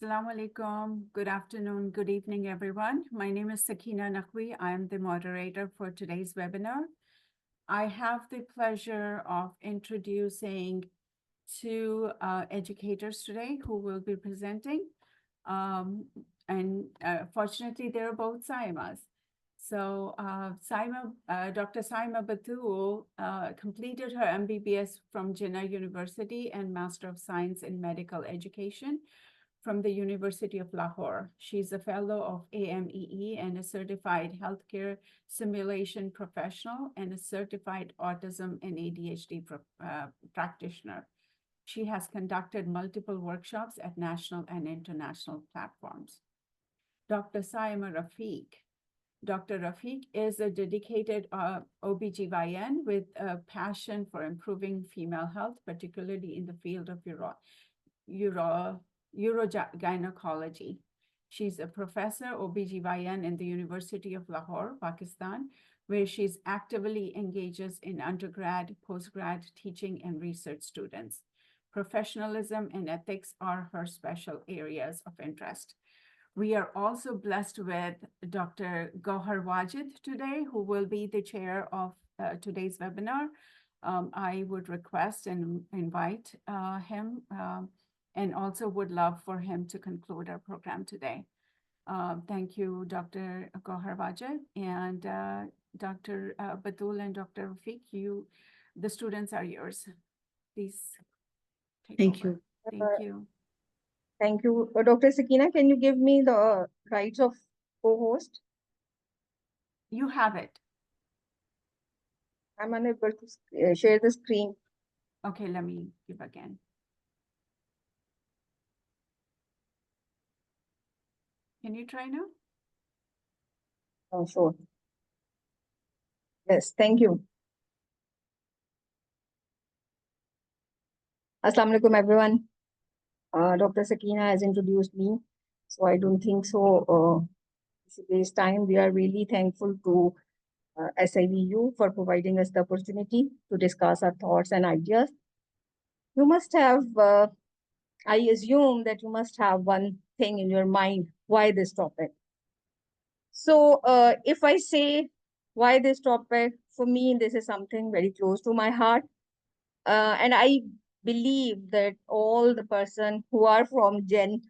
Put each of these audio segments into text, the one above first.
Assalamu alaikum. Good afternoon, good evening, everyone. My name is Sakina Naqvi. I am the moderator for today's webinar. I have the pleasure of introducing two educators today who will be presenting. Fortunately, they're both Saimas. So Dr. Saima Batool completed her MBBS from Jinnah University and Master of Science in Medical Education from the University of Lahore. She's a fellow of AMEE and a certified healthcare simulation professional and a certified autism and ADHD practitioner. She has conducted multiple workshops at national and international platforms. Dr. Saima Rafique. Dr. Rafique is a dedicated OBGYN with a passion for improving female health, particularly in the field of urogynecology. She's a professor OBGYN in the University of Lahore, Pakistan, where she's actively engages in undergrad, postgrad teaching and research students. Professionalism and ethics are her special areas of interest. We are also blessed with Dr. Gohar Wajid today, who will be the chair of today's webinar. I would request and invite him and also would love for him to conclude our program today. Thank you, Dr. Gohar Wajid, and Dr. Batool and Dr. Rafique, the students are yours. Please take Thank over. you. Thank you. Thank you. Dr. Sakina, can you give me the rights of co-host? You have it. I'm unable to share the screen. Okay, let me give again. Can you try now? Oh, sure. Yes, thank you. Assalamu alaikum, everyone. Dr. Sakina has introduced me, so I don't think so. This time, we are really thankful to SIVU for providing us the opportunity to discuss our thoughts and ideas. You must have, I assume that you must have one thing in your mind, why this topic? So if I say why this topic, for me, this is something very close to my heart. And I believe that all the person who are from Gen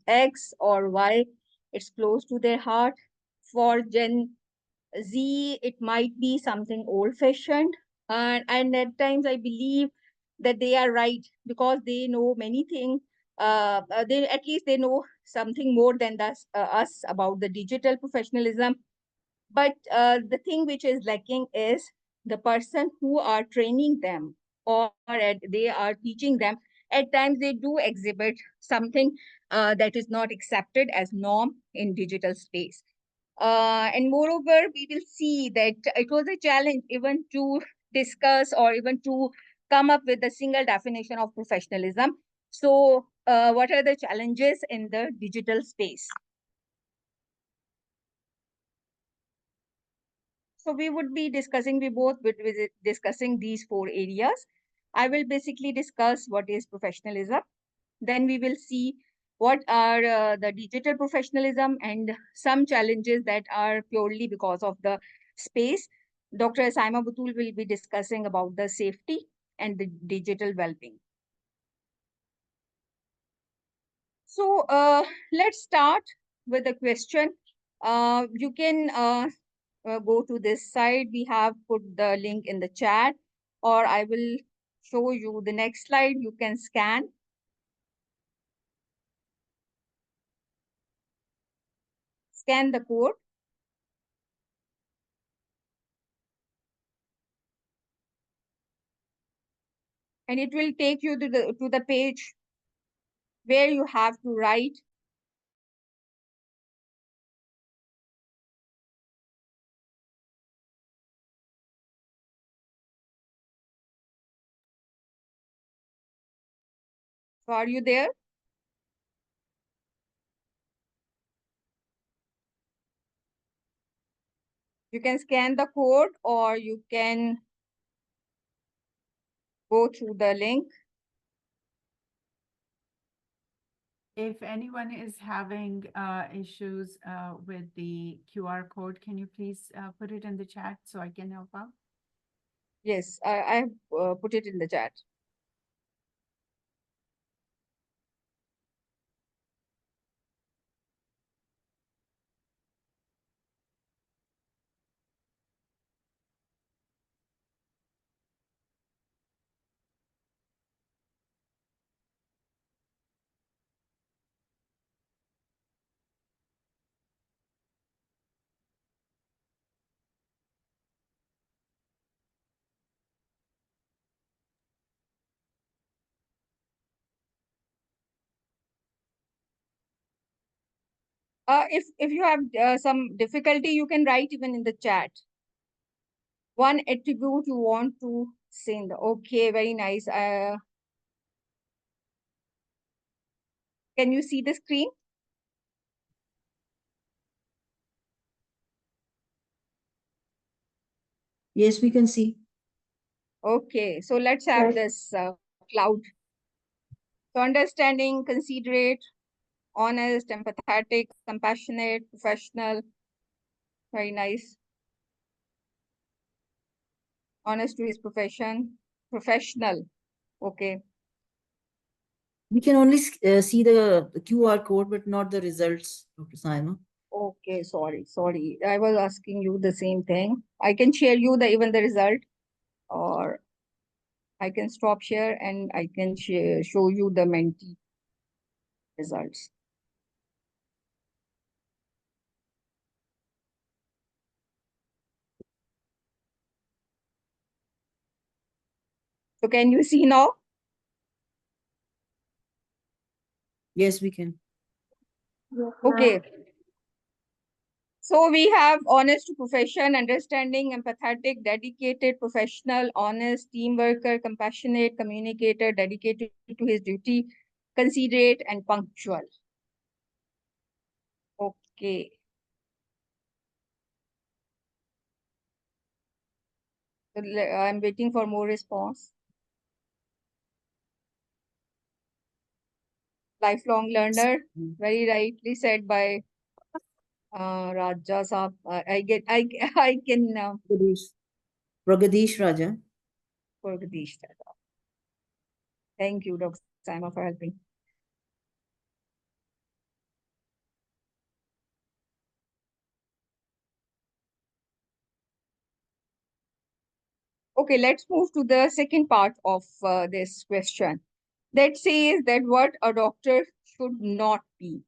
X or Y, it's close to their heart. For Gen Z, it might be something old-fashioned. And at times I believe that they are right because they know many things. At least they know something more than us about the digital professionalism. But the thing which is lacking is the person who are training them or they are teaching them. At times they do exhibit something that is not accepted as norm in digital space. And moreover, we will see that it was a challenge even to discuss or even to come up with a single definition of professionalism. So what are the challenges in the digital space? So we would be discussing, we both would be discussing these four areas. I will basically discuss what is professionalism. Then we will see what are the digital professionalism and some challenges that are purely because of the space. Dr. Saima Batool will be discussing about the safety and the digital well-being. So let's start with the question. You can go to this side. We have put the link in the chat, or I will show you the next slide. You can scan. Scan the code. And it will take you to the page where you have to write So are you there? You can scan the code or you can go through the link. If anyone is having issues with the QR code, can you please put it in the chat so I can help out? Yes, I have put it in the chat. If you have some difficulty, you can write even in the chat. One attribute you want to send. Okay, very nice. Can you see the screen? Yes, we can see. Okay, so let's have this cloud. So understanding, considerate, honest, empathetic, compassionate, professional. Very nice. Honest to his profession. Professional. Okay. We can only see the QR code, but not the results, Dr. Saima. Okay, sorry. I was asking you the same thing. I can share you the even the result, or I can stop share and I can show you the Menti results. So can you see now? Yes, we can. Okay. So we have honest to profession, understanding, empathetic, dedicated, professional, honest, team worker, compassionate, communicator, dedicated to his duty, considerate, and punctual. Okay. So I'm waiting for more response. Lifelong learner, very rightly said by Raja Saab. I can Pragadish Raja. Pragadish. Thank you, Dr. Saima, for helping. Okay, let's move to the second part of this question. That says that what a doctor should not be.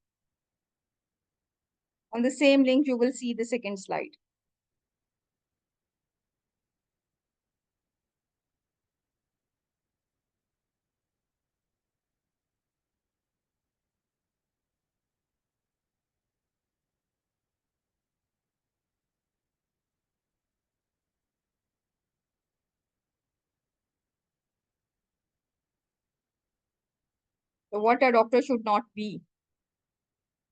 On the same link, you will see the second slide. So what a doctor should not be.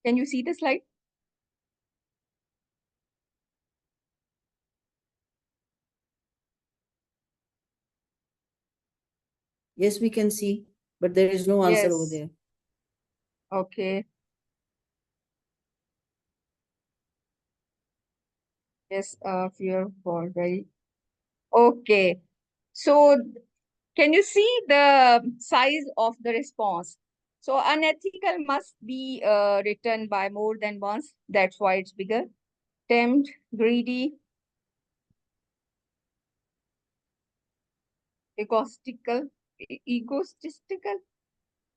Can you see the slide? Yes, we can see, but there is no answer over Yes. there. Okay. Yes, fear for very. Okay. So can you see the size of the response? So unethical must be written by more than once. That's why it's bigger. Tempt, greedy, egotistical,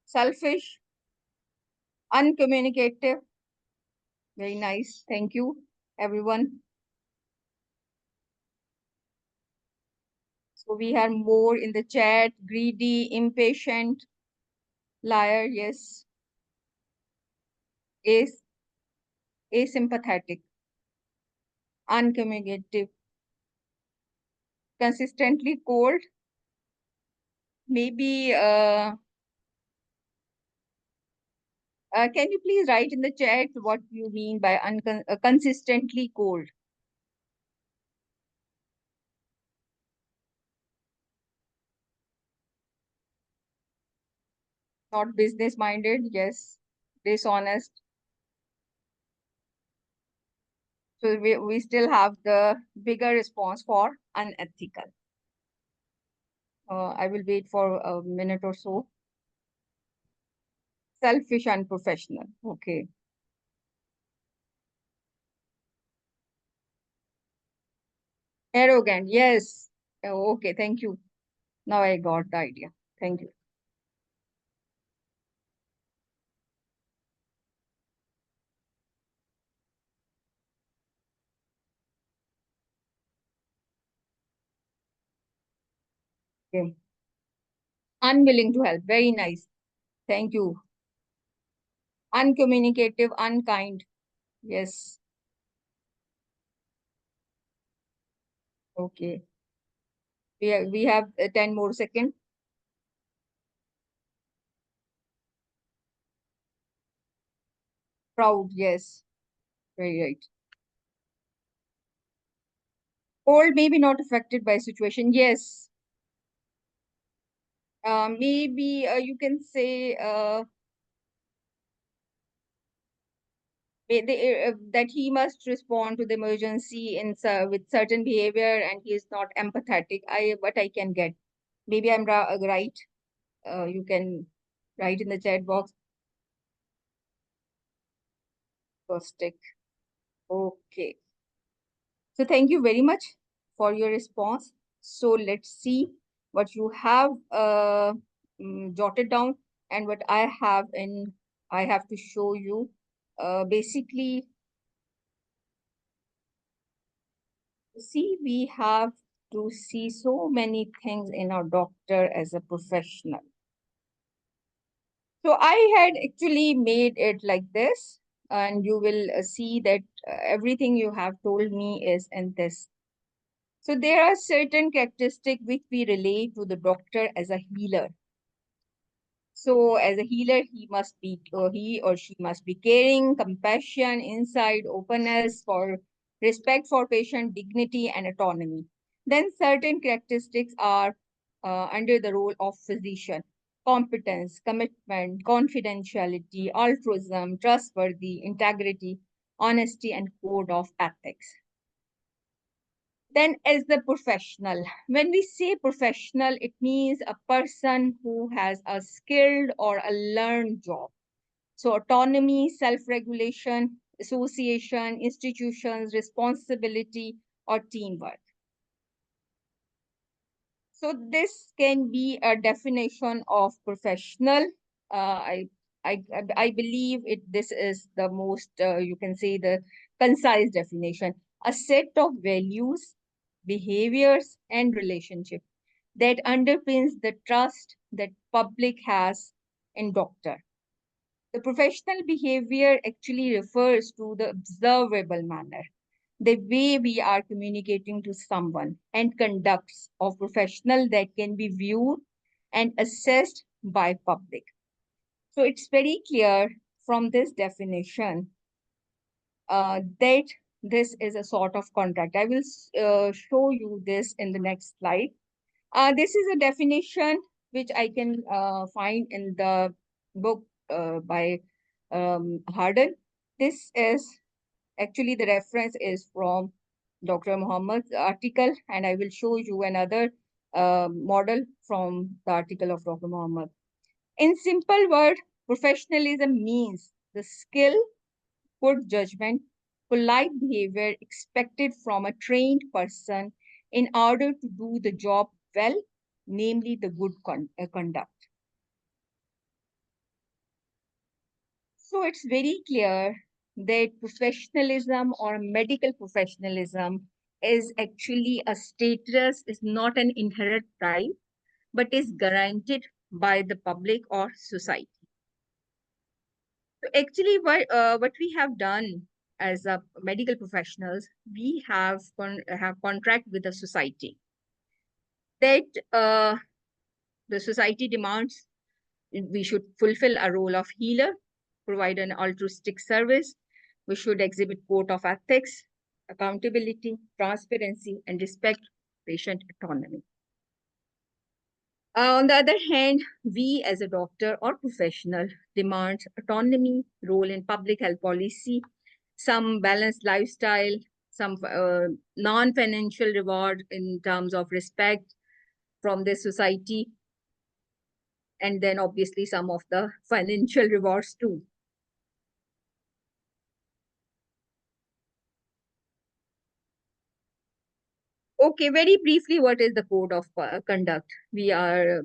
selfish, uncommunicative. Very nice. Thank you, everyone. So we have more in the chat. Greedy, impatient, liar, yes. As asympathetic, uncommunicative, consistently cold. Maybe can you please write in the chat what you mean by consistently cold? Not business minded, yes. dishonest. So we still have the bigger response for unethical. I will wait for a minute or so. Selfish, unprofessional. Okay. Arrogant. Yes. Oh, okay. Thank you. Now I got the idea. Thank you. Okay. Unwilling to help. Very nice. Thank you. Uncommunicative, unkind. Yes. Okay. We have 10 more seconds. Proud. Yes. Very right. Old, maybe not affected by situation. Yes. Maybe you can say that he must respond to the emergency with certain behavior, and he is not empathetic. What I can get. Maybe I'm right. You can write in the chat box. Caustic. Okay. So thank you very much for your response. So let's see what you have jotted down and what I have to show you. Basically, see, we have to see so many things in our doctor as a professional. So I had actually made it like this, and you will see that everything you have told me is in this. So there are certain characteristics which we relate to the doctor as a healer. So as a healer, he or she must be caring, compassion, insight, openness, for respect for patient dignity and autonomy. Then certain characteristics are under the role of physician: competence, commitment, confidentiality, altruism, trustworthy, integrity, honesty, and code of ethics. Then as the professional, when we say professional, it means a person who has a skilled or a learned job. So autonomy, self-regulation, association, institutions, responsibility, or teamwork. So this can be a definition of professional. I I believe this is the most, you can say, the concise definition. A set of values, behaviors, and relationship that underpins the trust that public has in doctor. The professional behavior actually refers to the observable manner, the way we are communicating to someone, and conducts of professional that can be viewed and assessed by public. So it's very clear from this definition that this is a sort of contract. I will show you this in the next slide. This is a definition which I can find in the book by Harden. This is actually, the reference is from Dr. Muhammad's article, and I will show you another model from the article of Dr. Muhammad. In simple word, professionalism means the skill, good judgment, polite behavior expected from a trained person in order to do the job well, namely the good conduct. So it's very clear that professionalism or medical professionalism is actually a status, is not an inherent right, but is guaranteed by the public or society. So actually, what we have done as a medical professionals, we have contract with the society that the society demands we should fulfill a role of healer, provide an altruistic service. We should exhibit code of ethics, accountability, transparency, and respect patient autonomy. On the other hand, we as a doctor or professional demand autonomy, role in public health policy, some balanced lifestyle, some non-financial reward in terms of respect from the society, and then obviously some of the financial rewards too. Okay, very briefly, what is the code of conduct? We are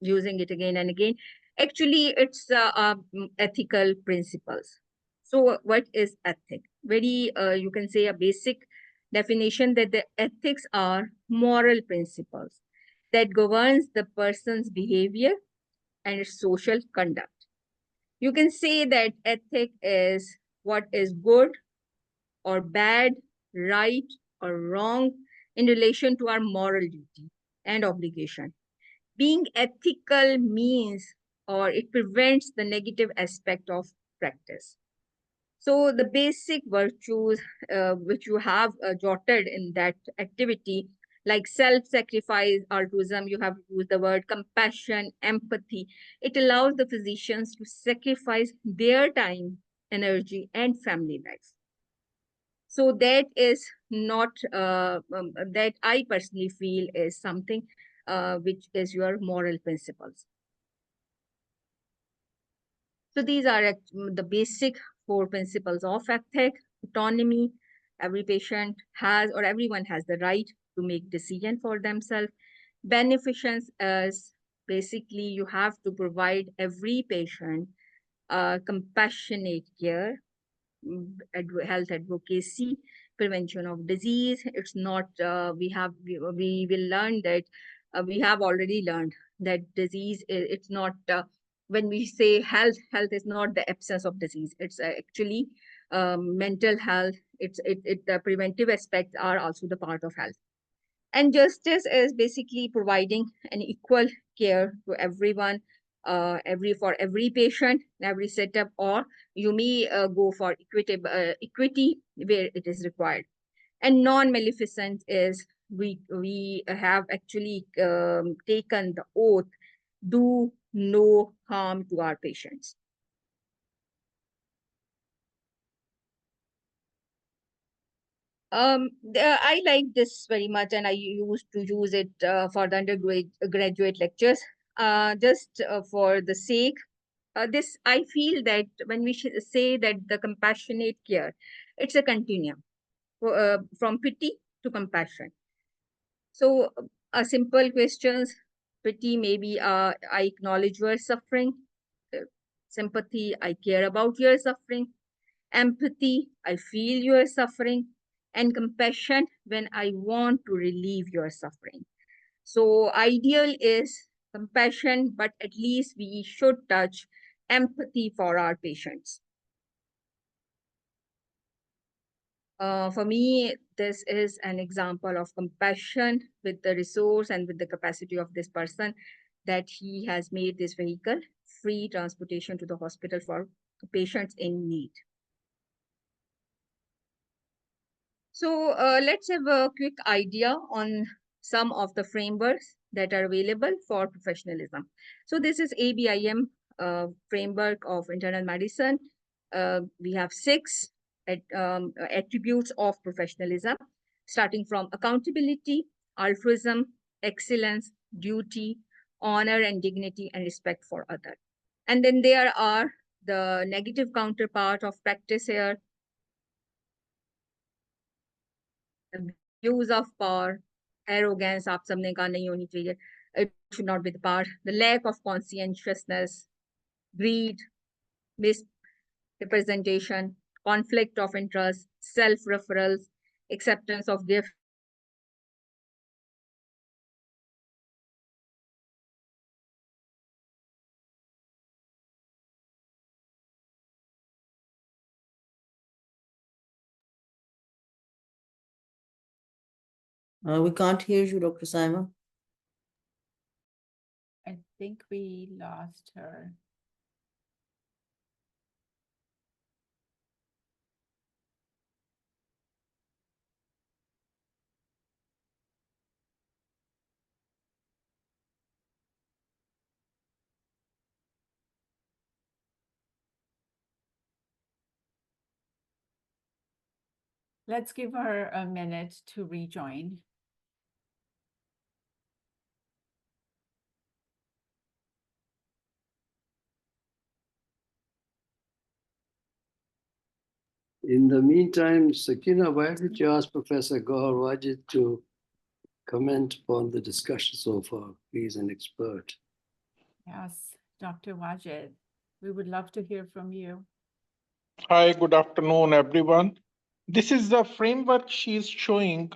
using it again and again. Actually, it's ethical principles. So what is ethic? Very, you can say a basic definition that the ethics are moral principles that governs the person's behavior and its social conduct. You can say that ethic is what is good or bad, right or wrong in relation to our moral duty and obligation. Being ethical means or it prevents the negative aspect of practice. So the basic virtues which you have jotted in that activity, like self-sacrifice, altruism, you have used the word compassion, empathy. It allows the physicians to sacrifice their time, energy, and family life. So that is not, that I personally feel is something which is your moral principles. So these are the basic 4 principles of ethic, autonomy. Every patient has or everyone has the right to make decision for themselves. Beneficence is basically you have to provide every patient compassionate care, health advocacy, prevention of disease. It's not, we will learn that, we have already learned that disease, it's not, when we say health, health is not the absence of disease. It's actually mental health. The preventive aspects are also the part of health. And justice is basically providing an equal care to everyone, for every patient, every setup, or you may go for equity where it is required. And non-maleficence is we have actually taken the oath, do no harm to our patients. I like this very much, and I used to use it for the undergraduate lectures. Just for the sake, this I feel that when we say that the compassionate care, it's a continuum from pity to compassion. So, a simple questions, pity maybe I acknowledge your suffering, sympathy, I care about your suffering, empathy, I feel your suffering, and compassion when I want to relieve your suffering. So ideal is compassion, but at least we should touch empathy for our patients. For me, this is an example of compassion with the resource and with the capacity of this person that he has made this vehicle free transportation to the hospital for patients in need. So let's have a quick idea on some of the frameworks that are available for professionalism. So this is ABIM framework of internal medicine. We have 6 attributes of professionalism, starting from accountability, altruism, excellence, duty, honor and dignity, and respect for others. And then there are the negative counterpart of practice here, abuse of power, arrogance, आप सबने कहा नहीं होनी चाहिए. It should not be the part. The lack of conscientiousness, greed, misrepresentation, conflict of interest, self-referrals, acceptance of gift. We can't hear you, Dr. Saima. I think we lost her. Let's give her a minute to rejoin. In the meantime, Sakina, why don't you ask Professor Gaur Wajid to comment upon the discussion so far? He's an expert. Yes, Dr. Wajid, we would love to hear from you. Hi, good afternoon, everyone. This is the framework she is showing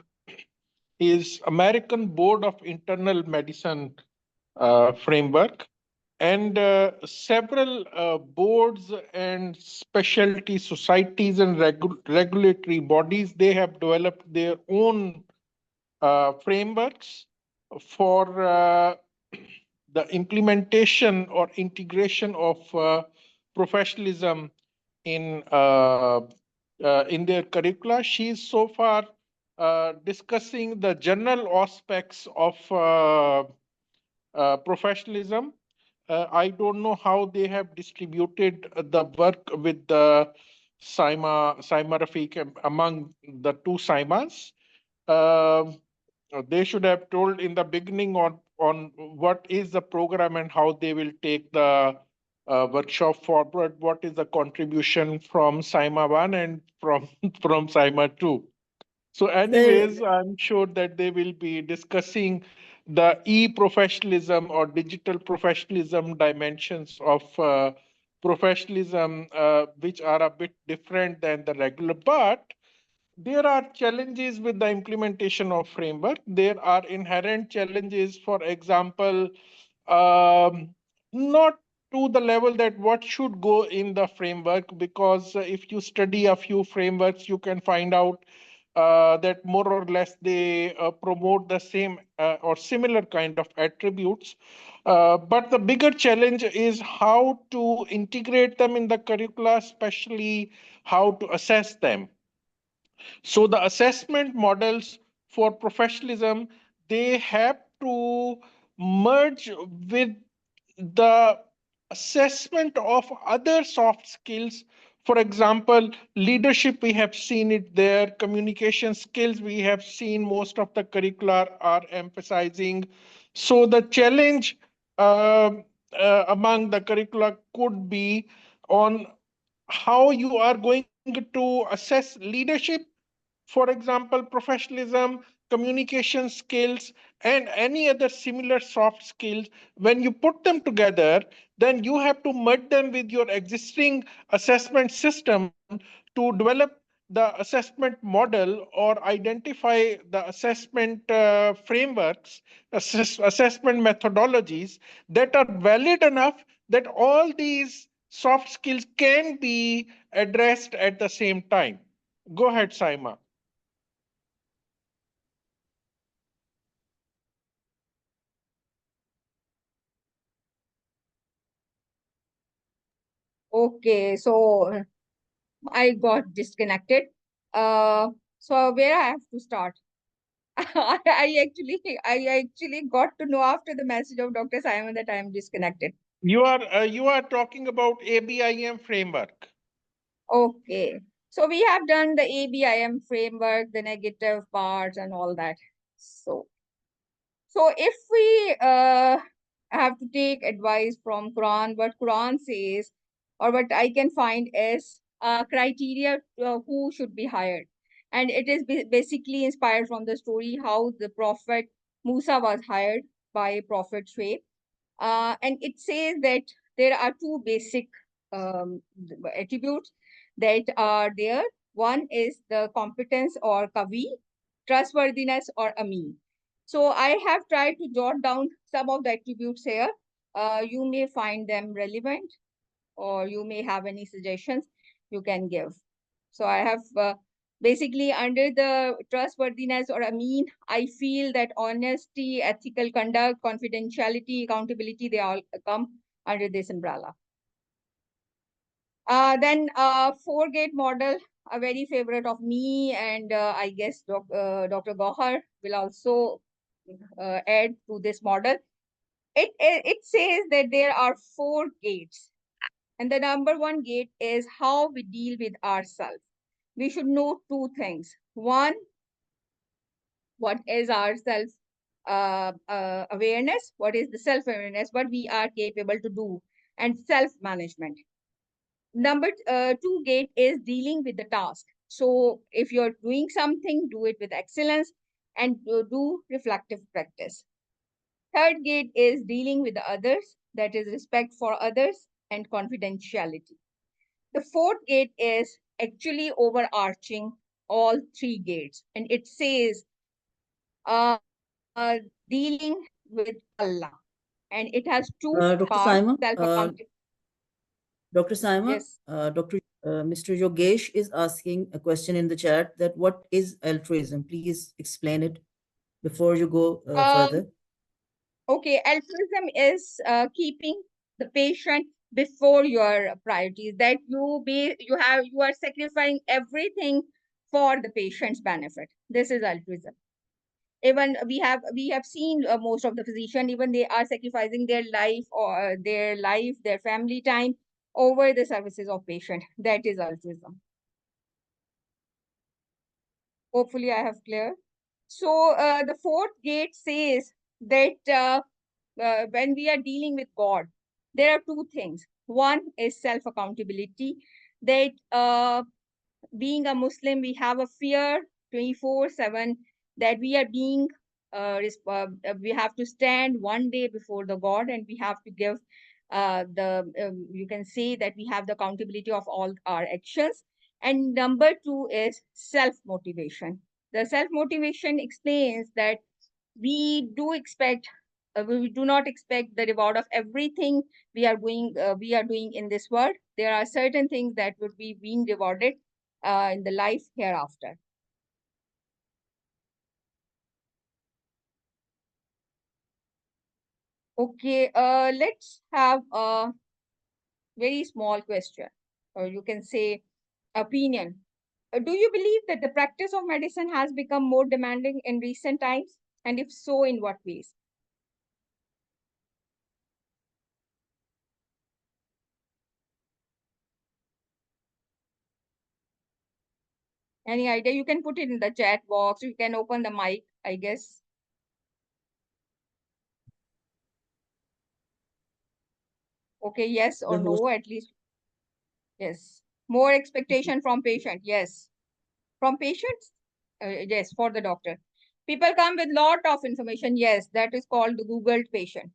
is American Board of Internal Medicine framework. And several boards and specialty societies and regulatory bodies, they have developed their own frameworks for the implementation or integration of professionalism in their curricula. She's so far discussing the general aspects of professionalism. I don't know how they have distributed the work with the Saima Rafique among the two Saimas. They should have told in the beginning on what is the program and how they will take the workshop forward. What is the contribution from Saima 1 and from from Saima 2? So anyways, I'm sure that they will be discussing the e-professionalism or digital professionalism dimensions of professionalism, which are a bit different than the regular. But there are challenges with the implementation of framework. There are inherent challenges, for example, um, not to the level that what should go in the framework, because if you study a few frameworks, you can find out that more or less they promote the same or similar kind of attributes. But the bigger challenge is how to integrate them in the curricula, especially how to assess them. So the assessment models for professionalism, they have to merge with the assessment of other soft skills. For example, leadership, we have seen it there. Communication skills, we have seen most of the curricula are emphasizing. So the challenge among the curricula could be on how you are going to assess leadership, for example, professionalism, communication skills, and any other similar soft skills. When you put them together, then you have to merge them with your existing assessment system to develop the assessment model or identify the assessment frameworks, assessment methodologies that are valid enough that all these soft skills can be addressed at the same time. Go ahead, Saima. Okay, so I got disconnected. So where I have to start? I actually got to know after the message of Dr. Simon that I am disconnected. You are talking about ABIM framework. Okay, so we have done the ABIM framework, the negative parts and all that. So if we have to take advice from Quran, what Quran says, or what I can find is criteria who should be hired. And it is basically inspired from the story how the Prophet Musa was hired by Prophet Shuaib. And it says that there are two basic attributes that are there. One is the competence or kavi, trustworthiness or amin. So I have tried to jot down some of the attributes here. You may find them relevant, or you may have any suggestions you can give. So I have basically under the trustworthiness or amin, I feel that honesty, ethical conduct, confidentiality, accountability, they all come under this umbrella. Then four-gate model, a very favorite of me, and I guess Dr. Gohar will also add to this model. It says that there are four gates, and the number one gate is how we deal with ourselves. we should know two things. One, what is our self awareness? What is the self awareness? What we are capable to do, and self management. Number two gate is dealing with the task. So if you're doing something, do it with excellence and do reflective practice. Third gate is dealing with the others, that is respect for others and confidentiality. The fourth gate is actually overarching all three gates, and it says uh, dealing with Allah, and it has two Dr. parts: Saima, self-accountability. Dr. Saima, Yes. Mr. Yogesh is asking a question in the chat that what is altruism? Please explain it before you go further. Okay, altruism is keeping the patient before your priorities. That you are sacrificing everything for the patient's benefit. This is altruism. Even we have seen most of the physician, even they are sacrificing their life or their family time over the services of patient. That is altruism. Hopefully I have clear. So the fourth gate says that when we are dealing with God, there are two things. One is self-accountability, that being a Muslim, we have a fear 24/7 that we are being, we have to stand one day before the God, and we have to give you can say that we have the accountability of all our actions. And number two is self-motivation. The self-motivation explains that we do expect, we do not expect the reward of everything we are doing in this world. There are certain things that would be being rewarded in the life hereafter. Okay, let's have a very small question, or you can say opinion. Do you believe that the practice of medicine has become more demanding in recent times? And if so, in what ways? Any idea? You can put it in the chat box. You can open the mic, I guess. Okay, yes or The host- no, at least. Yes. More expectation from patient. Yes. From patients? Yes, for the doctor. People come with lot of information. Yes, that is called the Googled patient.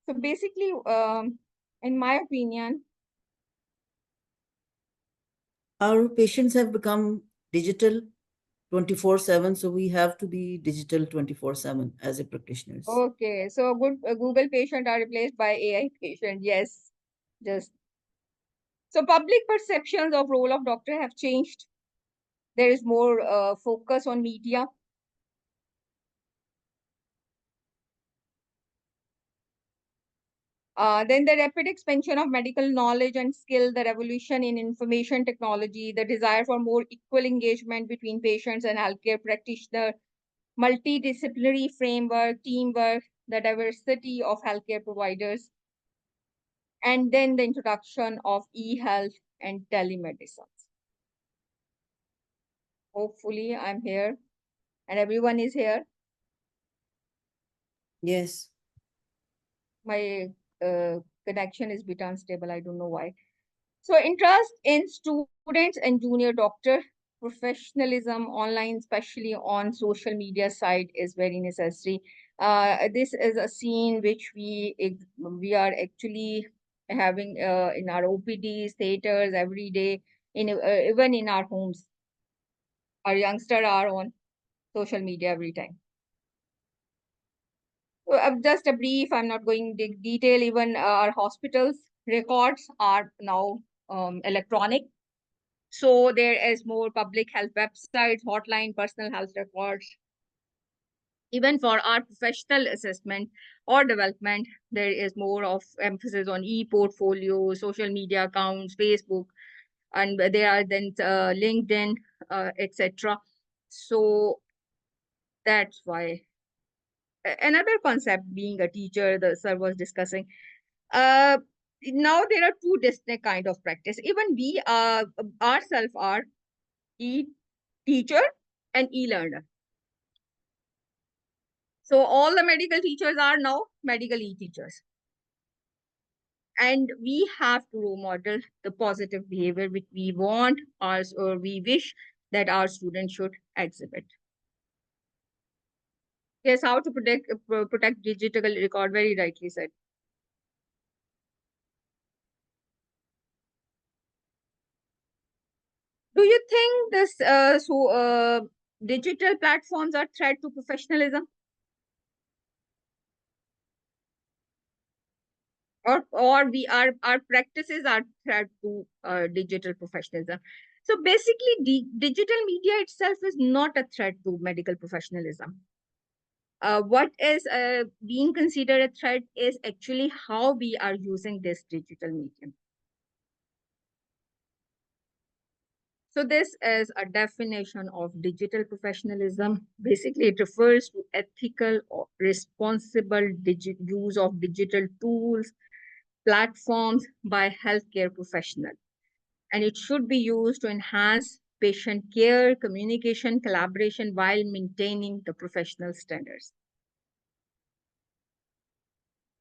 So basically, in my opinion, Our patients have become digital 24/7, so we have to be digital 24/7 as a practitioners. okay, so good Google patient are replaced by AI patient. Yes, just so public perceptions of role of doctor have changed. There is more focus on media. Then the rapid expansion of medical knowledge and skill, the revolution in information technology, the desire for more equal engagement between patients and healthcare practitioners, multidisciplinary framework, teamwork, the diversity of healthcare providers, and then the introduction of e-health and telemedicine. Hopefully, I'm here and everyone is here. Yes. My connection is a bit unstable. I don't know why. So interest in students and junior doctor, professionalism online, especially on social media side, is very necessary. This is a scene which we are actually having in our OPDs, theaters every day, even in our homes. Our youngsters are on social media every time. So, just a brief, I'm not going into detail. Even our hospitals records are now electronic. So there is more public health websites, hotline, personal health records. Even for our professional assessment or development, there is more of emphasis on e-portfolio, social media accounts, Facebook, and there are then LinkedIn, etc. So That's why. Another concept being a teacher, the sir was discussing. Now there are two distinct kind of practice. Even we ourselves are e-teacher and e-learner. So all the medical teachers are now medical e-teachers. And we have to role model the positive behavior which we want us or we wish that our students should exhibit. Yes, how to protect digital record, very rightly said. Do you think this digital platforms are threat to professionalism? Or our practices are threat to digital professionalism? So basically, digital media itself is not a threat to medical professionalism. What is being considered a threat is actually how we are using this digital medium. So this is a definition of digital professionalism. Basically, it refers to ethical or responsible use of digital tools, platforms by healthcare professionals. And it should be used to enhance patient care, communication, collaboration while maintaining the professional standards.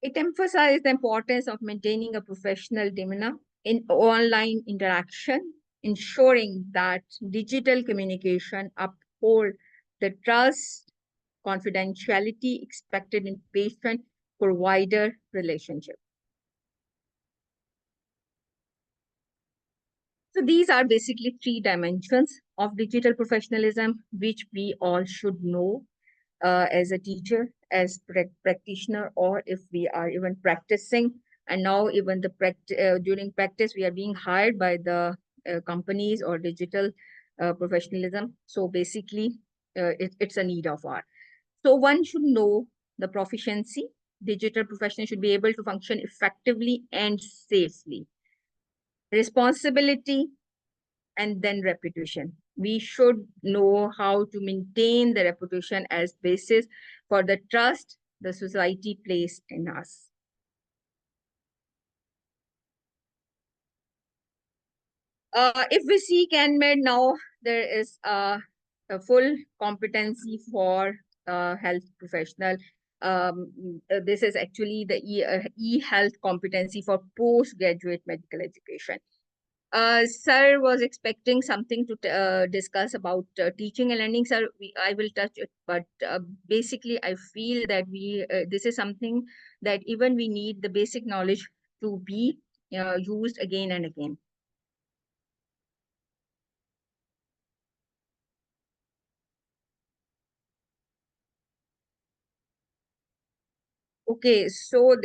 It emphasized the importance of maintaining a professional demeanor in online interaction, ensuring that digital communication uphold the trust, confidentiality expected in patient-provider relationship. So these are basically three dimensions of digital professionalism, which we all should know as a teacher, as practitioner, or if we are even practicing. And now even during practice, we are being hired by the companies or digital professionalism. So basically, it's a need of ours. So one should know the proficiency. Digital professional should be able to function effectively and safely. Responsibility, and then reputation. We should know how to maintain the reputation as basis for the trust the society placed in us. If we see CanMed now, there is a full competency for health professional. This is actually the e-health competency for postgraduate medical education. Sir was expecting something to discuss about teaching and learning. Sir, I will touch it, but basically I feel that this is something that even we need the basic knowledge to be used again and again. Okay, so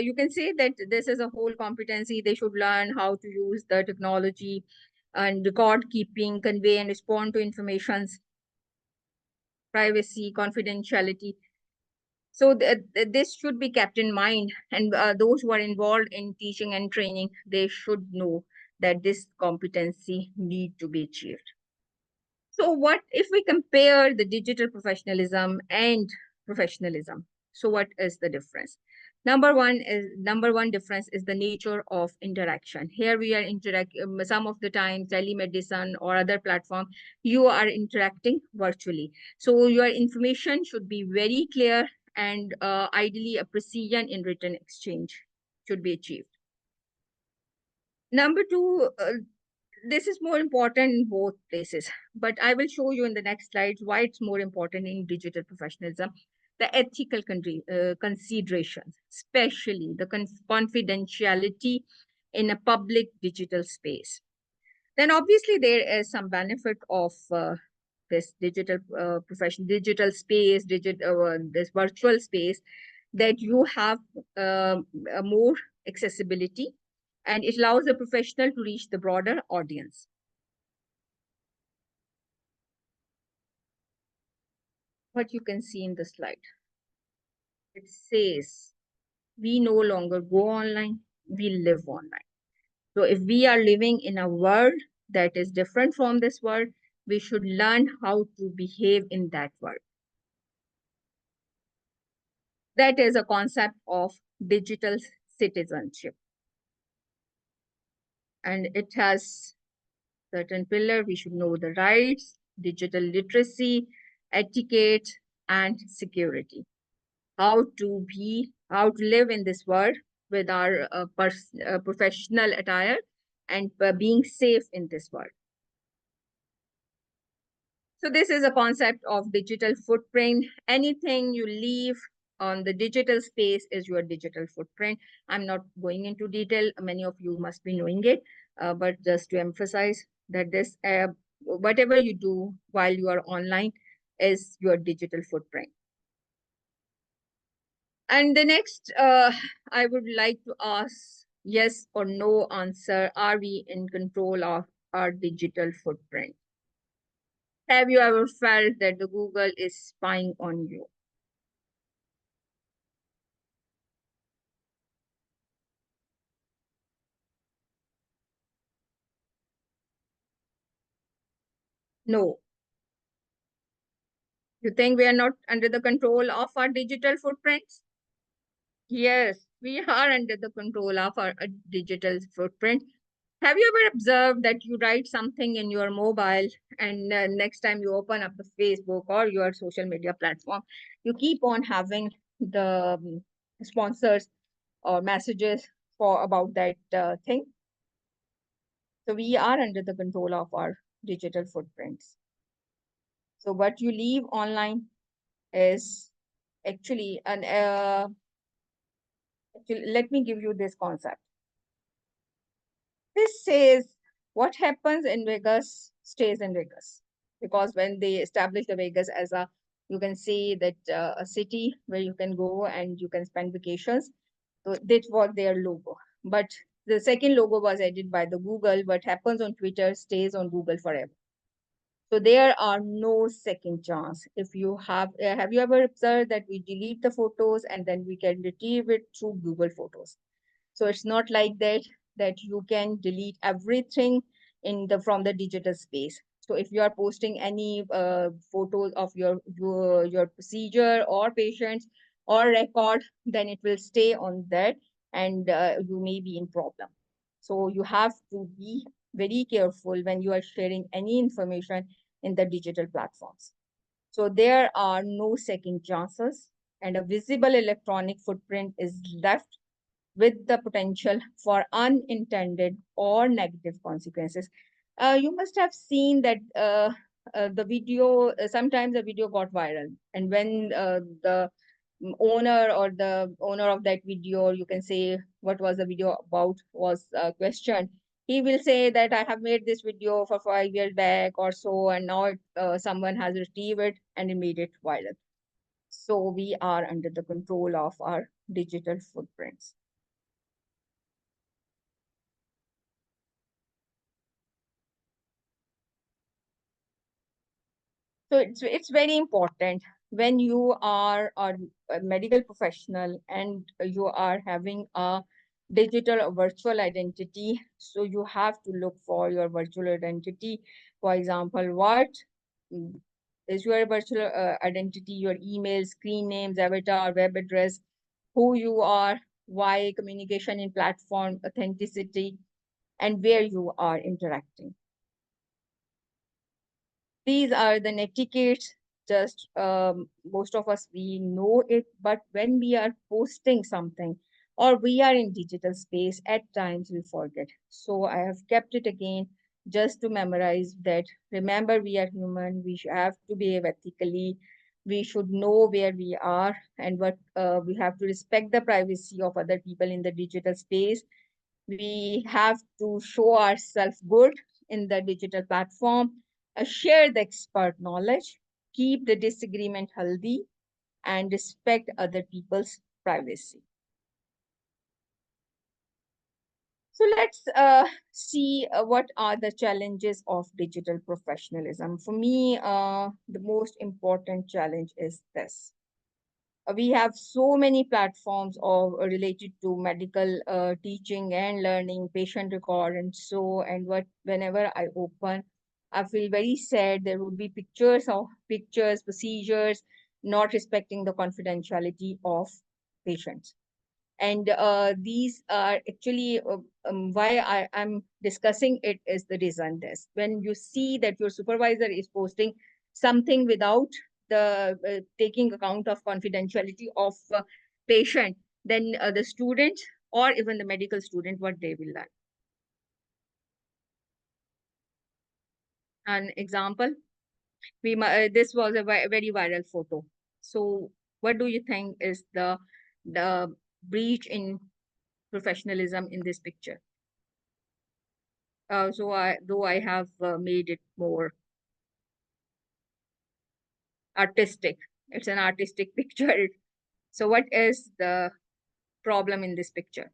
you can say that this is a whole competency. They should learn how to use the technology and record keeping, convey and respond to informations, privacy, confidentiality. So this should be kept in mind, and those who are involved in teaching and training, they should know that this competency need to be achieved. So what if we compare the digital professionalism and professionalism? So what is the difference? Number one difference is the nature of interaction. Here we are some of the time telemedicine or other platform, you are interacting virtually. So your information should be very clear, and ideally a precision in written exchange should be achieved. Number two, this is more important in both places, but I will show you in the next slides why it's more important in digital professionalism. The ethical considerations, especially the confidentiality in a public digital space. Then obviously there is some benefit of this digital digital space, this virtual space, that you have a more accessibility, and it allows the professional to reach the broader audience. What you can see in the slide. It says, we no longer go online, we live online. So if we are living in a world that is different from this world, we should learn how to behave in that world. That is a concept of digital citizenship. And it has certain pillar. We should know the rights, digital literacy, etiquette, and security. How to live in this world with our professional attire and being safe in this world. So this is a concept of digital footprint. Anything you leave on the digital space is your digital footprint. I'm not going into detail. Many of you must be knowing it, but just to emphasize that this, whatever you do while you are online is your digital footprint. And the next, I would like to ask yes or no answer. Are we in control of our digital footprint? Have you ever felt that the Google is spying on you? No. You think we are not under the control of our digital footprints? Yes, we are under the control of our digital footprint. Have you ever observed that you write something in your mobile and next time you open up the Facebook or your social media platform, you keep on having the sponsors or messages for about that thing? So we are under the control of our digital footprints. So what you leave online is actually let me give you this concept. This says what happens in Vegas stays in Vegas, because when they established the Vegas as a, you can say that a city where you can go and you can spend vacations. So that was their logo. But the second logo was added by the Google. What happens on Twitter stays on Google forever. So there are no second chance. If you have you ever observed that we delete the photos and then we can retrieve it through Google Photos? So it's not like that you can delete everything from the digital space. So if you are posting any photos of your procedure or patients or record, then it will stay on that and you may be in problem. So you have to be very careful when you are sharing any information in the digital platforms. So there are no second chances, and a visible electronic footprint is left with the potential for unintended or negative consequences. You must have seen that the video, sometimes the video got viral. And when the owner or the owner of that video, you can say what was the video about, was questioned, he will say that I have made this video for 5 years back or so, and now someone has retrieved it and made it viral. So we are under the control of our digital footprints. So it's very important when you are a medical professional and you are having a digital or virtual identity. So you have to look for your virtual identity. For example, what is your virtual identity? Your email, screen names, avatar, web address, who you are, why, communication in platform, authenticity, and where you are interacting. These are the etiquettes. Just most of us, we know it, but when we are posting something or we are in digital space, at times we forget. So I have kept it again just to memorize that. Remember, we are human. We have to behave ethically. We should know where we are and what we have to respect the privacy of other people in the digital space. We have to show ourselves good in the digital platform, share the expert knowledge, keep the disagreement healthy, and respect other people's privacy. So let's see what are the challenges of digital professionalism. For me, the most important challenge is this. We have so many platforms related to medical teaching and learning, patient record, and so. And whenever I open, I feel very sad. There would be pictures, procedures, not respecting the confidentiality of patients. And these are actually why I'm discussing it is the reason this. When you see that your supervisor is posting something without the taking account of confidentiality of patient, then the student or even the medical student, what they will learn. An example, this was a very viral photo. So what do you think is the breach in professionalism in this picture? So I have made it more artistic. It's an artistic picture. So what is the problem in this picture?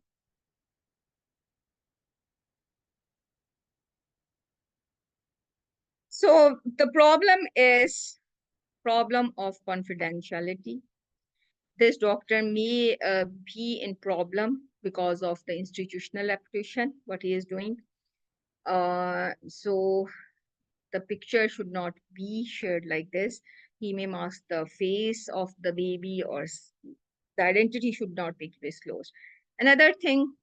So the problem is problem of confidentiality. This doctor may be in problem because of the institutional application, what he is doing. So the picture should not be shared like this. He may mask the face of the baby, or the identity should not be disclosed. Another thing,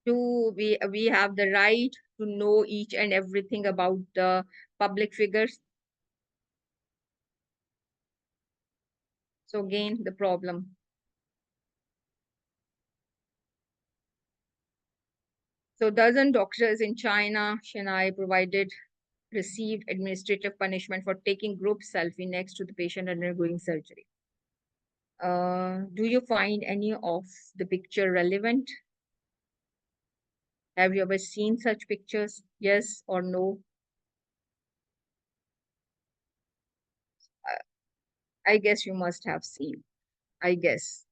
we have the right to know each and everything about the public figures. So again, the problem. So dozen doctors in China, Shanghai, received administrative punishment for taking group selfie next to the patient undergoing surgery. Do you find any of the picture relevant? Have you ever seen such pictures? Yes or no? I guess you must have seen, I guess,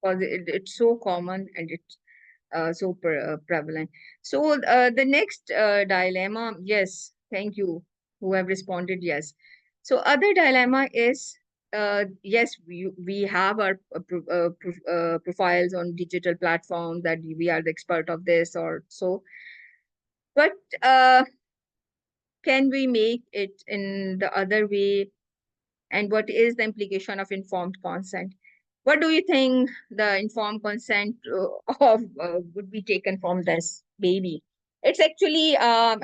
because it's so common and it's so prevalent. So the next dilemma, yes, thank you, who have responded yes. So other dilemma is, yes, we have our profiles on digital platforms that we are the expert of this or so, but can we make it in the other way? And what is the implication of informed consent? What do you think the informed consent of would be taken from this baby? It's actually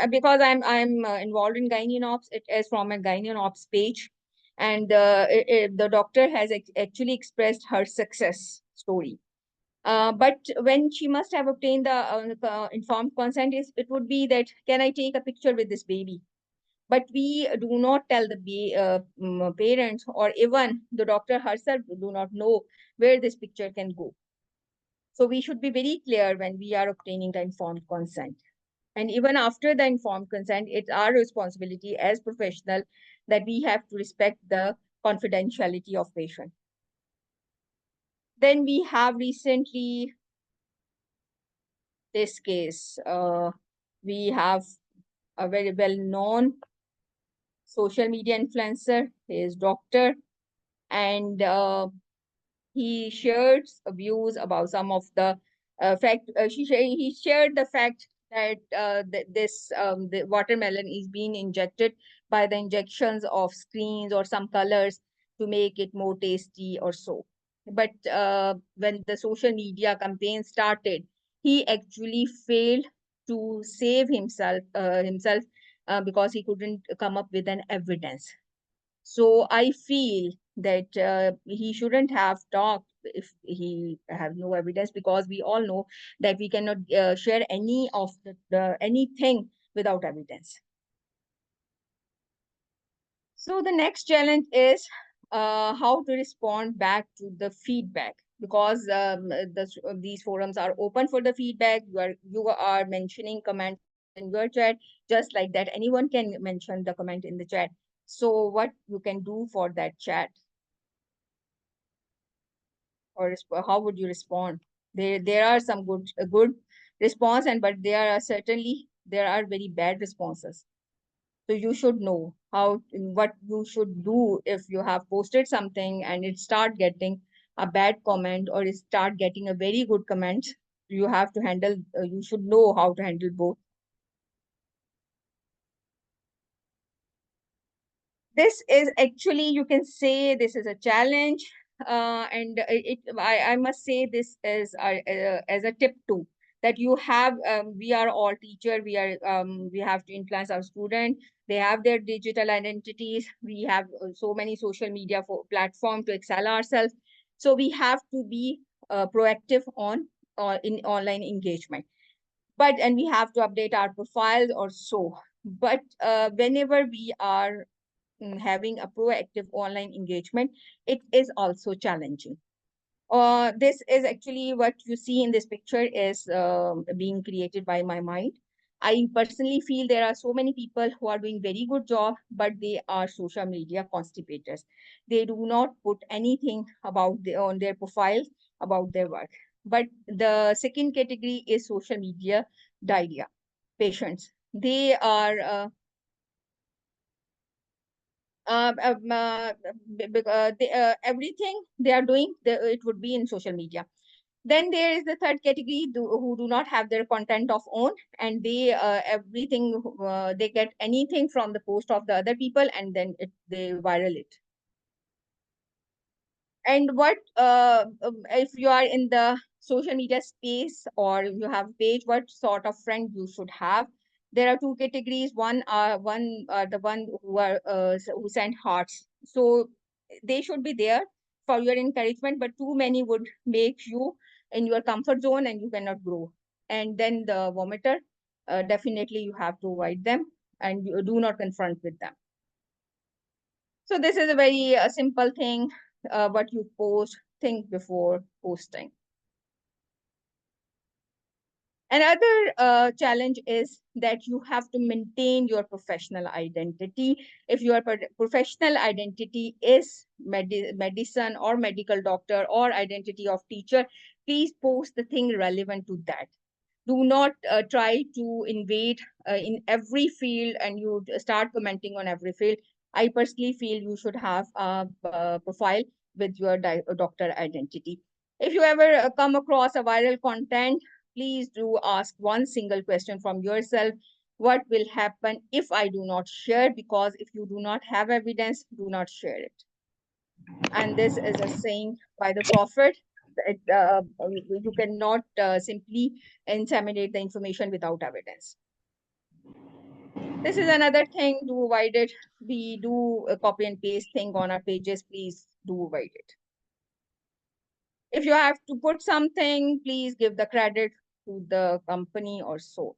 because I'm involved in gynae ops. It is from a gynae ops page, and the doctor has actually expressed her success story. But when she must have obtained the informed consent, it would be that, can I take a picture with this baby? But we do not tell the parents, or even the doctor herself do not know where this picture can go. So we should be very clear when we are obtaining the informed consent. And even after the informed consent, it's our responsibility as professional that we have to respect the confidentiality of patient. Then we have recently this case. We have a very well-known social media influencer, he is doctor, and he shared views about some of the fact. He shared the fact that the watermelon is being injected by the injections of screens or some colors to make it more tasty or so. But when the social media campaign started, he actually failed to save himself because he couldn't come up with an evidence. So I feel that he shouldn't have talked if he have no evidence, because we all know that we cannot share any of the anything without evidence. So the next challenge is how to respond back to the feedback, because these forums are open for the feedback. You are mentioning comments in your chat, just like that. Anyone can mention the comment in the chat. So what you can do for that chat, or how would you respond? There are some good response, but there are certainly very bad responses. So you should know what you should do if you have posted something and it start getting a bad comment or it start getting a very good comment. You have to handle. You should know how to handle both. This is actually, you can say this is a challenge. And I must say this is as a tip too, that you have, we are all teacher, we have to influence our student. They have their digital identities. We have so many social media platform to excel ourselves. So we have to be proactive in online engagement. And we have to update our profiles or so. But whenever we are having a proactive online engagement, it is also challenging. This is actually what you see in this picture is being created by my mind. I personally feel there are so many people who are doing very good job, but they are social media constipators. They do not put anything about on their profiles about their work. But the second category is social media diarrhea patients. They are everything they are doing, it would be in social media. Then there is the third category who do not have their content of own, and they everything they get anything from the post of the other people, and then they viral it. And what if you are in the social media space or you have page, what sort of friend you should have? There are two categories. One are the one who are who send hearts. So they should be there for your encouragement, but too many would make you in your comfort zone and you cannot grow. And then the vomiter, definitely you have to avoid them and you do not confront with them. So this is a very simple thing. What you post, think before posting. Another challenge is that you have to maintain your professional identity. If your professional identity is medicine or medical doctor or identity of teacher, please post the thing relevant to that. Do not try to invade in every field and you start commenting on every field. I personally feel you should have a profile with your doctor identity. If you ever come across a viral content, please do ask one single question from yourself. What will happen if I do not share? Because if you do not have evidence, do not share it. And this is a saying by the prophet. You cannot simply inseminate the information without evidence. This is another thing, do avoid it. We do a copy and paste thing on our pages, please do avoid it. If you have to put something, please give the credit to the company or so.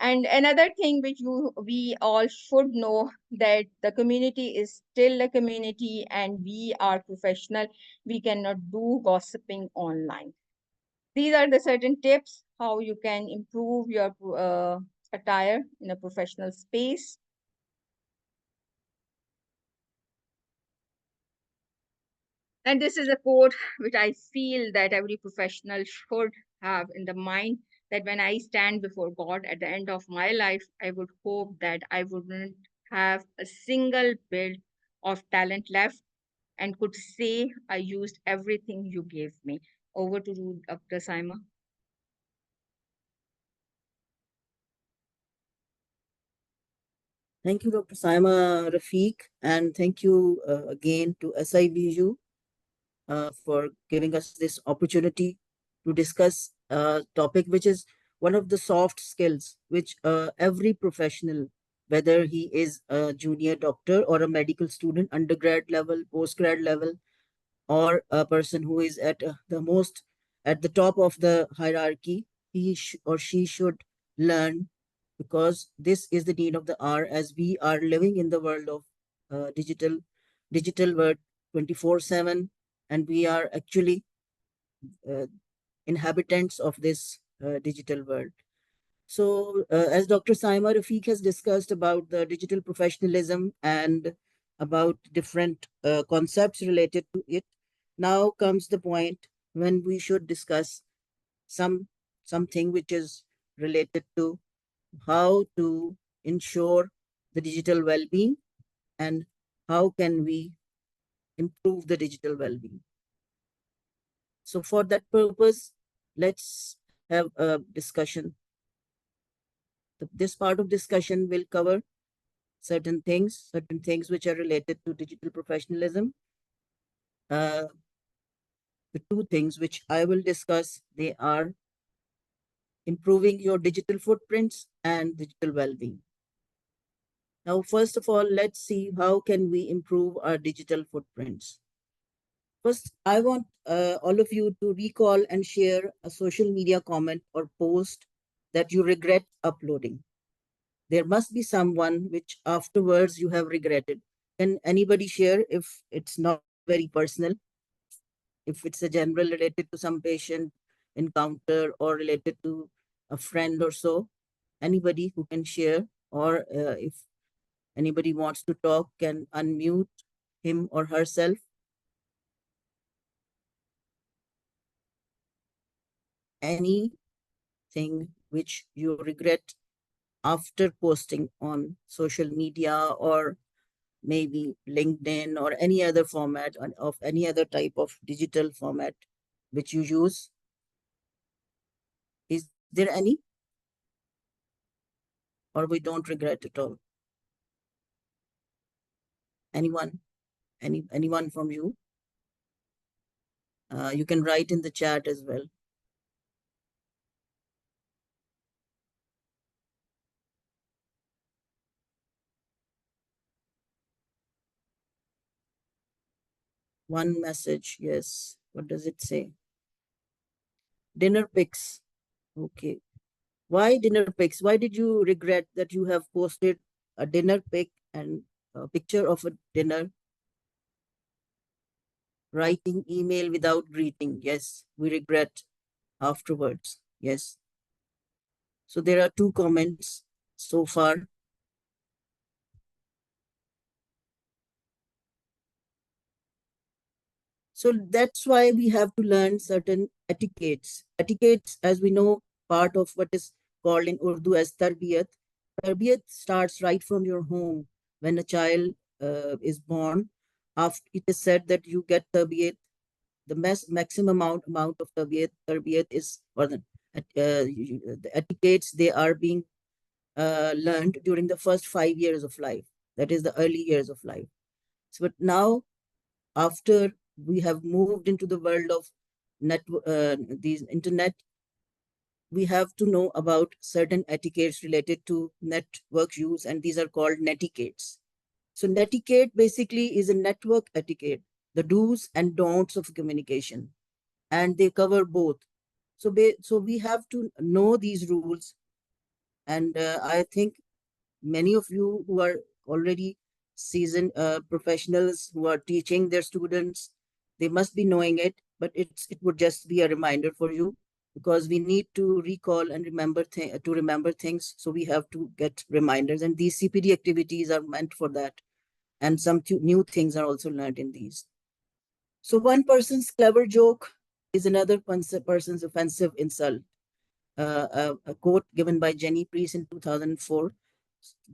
And another thing which we all should know, that the community is still a community and we are professional. We cannot do gossiping online. These are the certain tips how you can improve your attire in a professional space. And this is a quote which I feel that every professional should have in the mind, that when I stand before God at the end of my life, I would hope that I wouldn't have a single bit of talent left and could say I used everything you gave me. Over to you, Dr. Saima. Thank you, Dr. Saima, Rafique, and thank you again to SIBU for giving us this opportunity to discuss a topic which is one of the soft skills which every professional, whether he is a junior doctor or a medical student, undergrad level, postgrad level, or a person who is at at the top of the hierarchy, or she should learn, because this is the need of the hour as we are living in the world of digital world 24/7, and we are actually uh, inhabitants of this digital world. So as Dr. Saima Rafique has discussed about the digital professionalism and about different concepts related to it, now comes the point when we should discuss something which is related to how to ensure the digital well-being and how can we improve the digital well-being. So for that purpose, let's have a discussion. This part of discussion will cover certain things which are related to digital professionalism. The two things which I will discuss, they are improving your digital footprints and digital well-being. Now, first of all, let's see how can we improve our digital footprints. First, I want all of you to recall and share a social media comment or post that you regret uploading. There must be someone which afterwards you have regretted. Can anybody share if it's not very personal? If it's a general related to some patient encounter or related to a friend or so, anybody who can share, or if anybody wants to talk can unmute him or herself. Anything which you regret after posting on social media or maybe LinkedIn or any other format of any other type of digital format which you use? Is there any? Or we don't regret at all? Anyone? Anyone from you? You can write in the chat as well. One message, yes. What does it say? Dinner pics. Okay. Why dinner pics? Why did you regret that you have posted a dinner pic and a picture of a dinner? Writing email without greeting. Yes, we regret afterwards. Yes. So there are 2 comments so far. So that's why we have to learn certain etiquettes. Etiquettes, as we know, part of what is called in Urdu as tarbiyat. Tarbiyat starts right from your home. When a child is born, after it is said that you get tarbiyat, the maximum amount of tarbiyat is, or the etiquettes, they are being learned during the first 5 years of life. That is the early years of life. So, but now, after we have moved into the world of these internet, we have to know about certain etiquettes related to network use, and these are called netiquettes. So netiquette basically is a network etiquette, the do's and don'ts of communication, and they cover both. So we have to know these rules, and I think many of you who are already seasoned professionals who are teaching their students, they must be knowing it, but it would just be a reminder for you, because we need to recall and remember things. So we have to get reminders, and these CPD activities are meant for that. And some new things are also learned in these. So one person's clever joke is another person's offensive insult. A quote given by Jenny Priest in 2004.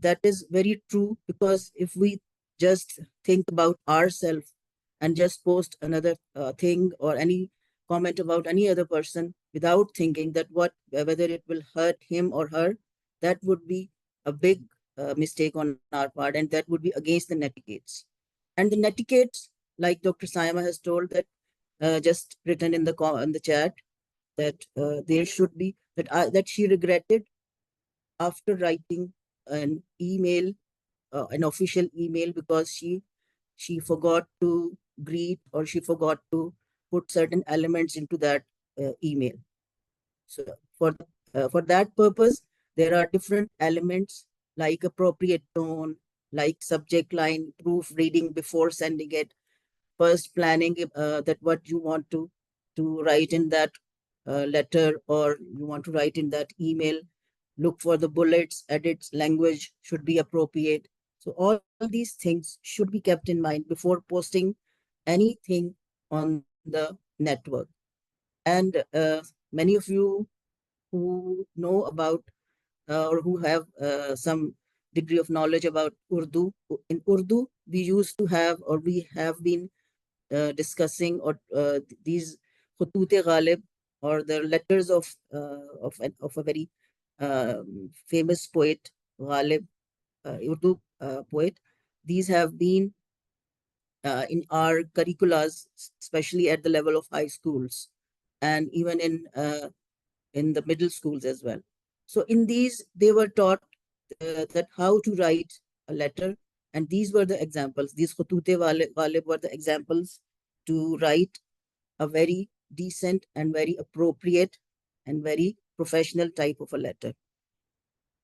That is very true, because if we just think about ourselves and just post another thing or any comment about any other person without thinking that whether it will hurt him or her, that would be a big mistake on our part, and that would be against the netiquettes. And the netiquettes, like Dr. Saima has told, that just written in the chat, that there should be that she regretted after writing an email, an official email, because she forgot to greet, or she forgot to put certain elements into that email. So for that purpose, there are different elements like appropriate tone, like subject line, proofreading before sending it, first planning that what you want to write in that letter, or you want to write in that email. Look for the bullets, edits, language should be appropriate. So all these things should be kept in mind before posting anything on the network. And many of you who know about or who have some degree of knowledge about Urdu. In Urdu, we used to have, or we have been discussing, or these khutut ghalib, or the letters of a very famous poet, Ghalib. Urdu poet. These have been in our curriculas, especially at the level of high schools, and even in the middle schools as well. So in these, they were taught that how to write a letter, and these were the examples. These khutute wale were the examples to write a very decent and very appropriate and very professional type of a letter,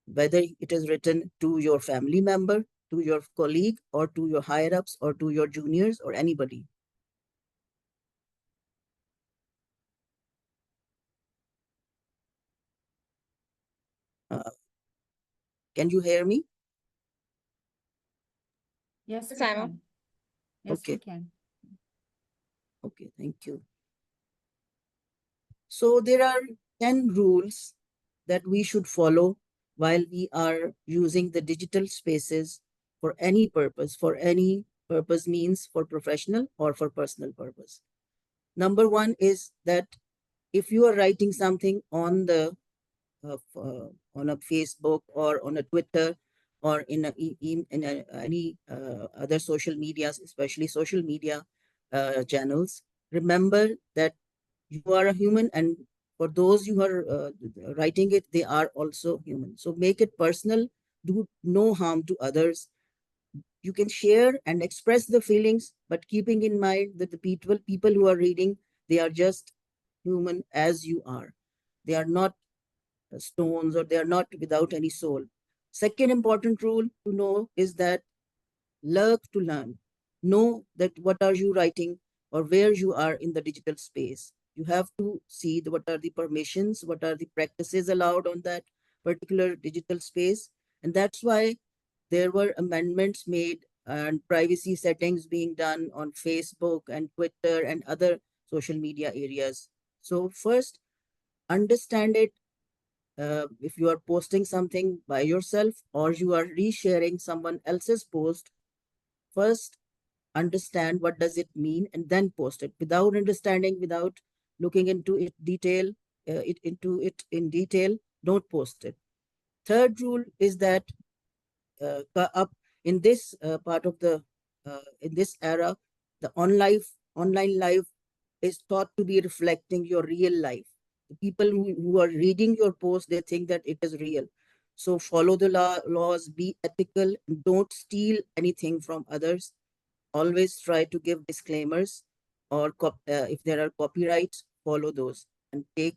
whether it is written to your family member, to your colleague, or to your higher ups, or to your juniors, or anybody. Uh, can you hear me? Yes, we Saima. can. Yes, we Okay. can. Okay, thank you. So there are 10 rules that we should follow while we are using the digital spaces for any purpose. For any purpose means for professional or for personal purpose. Number one is that if you are writing something on the on a Facebook or on a Twitter or in any other social medias, especially social media channels, remember that you are a human, and for those who are writing it, they are also human. So make it personal, do no harm to others. You can share and express the feelings, but keeping in mind that the people who are reading, they are just human as you are. They are not stones, or they are not without any soul. Second important rule to know is that lurk to learn. Know that what are you writing or where you are in the digital space. You have to see what are the permissions, what are the practices allowed on that particular digital space. And that's why there were amendments made and privacy settings being done on Facebook and Twitter and other social media areas. So first, understand it. If you are posting something by yourself or you are resharing someone else's post, first understand what does it mean and then post it. Without understanding, without looking into it in detail, don't post it. Third rule is that up in this part of the in this era, the online life is thought to be reflecting your real life. The people who are reading your post, they think that it is real. So follow the laws, be ethical, and don't steal anything from others. Always try to give disclaimers, or if there are copyrights, follow those, and take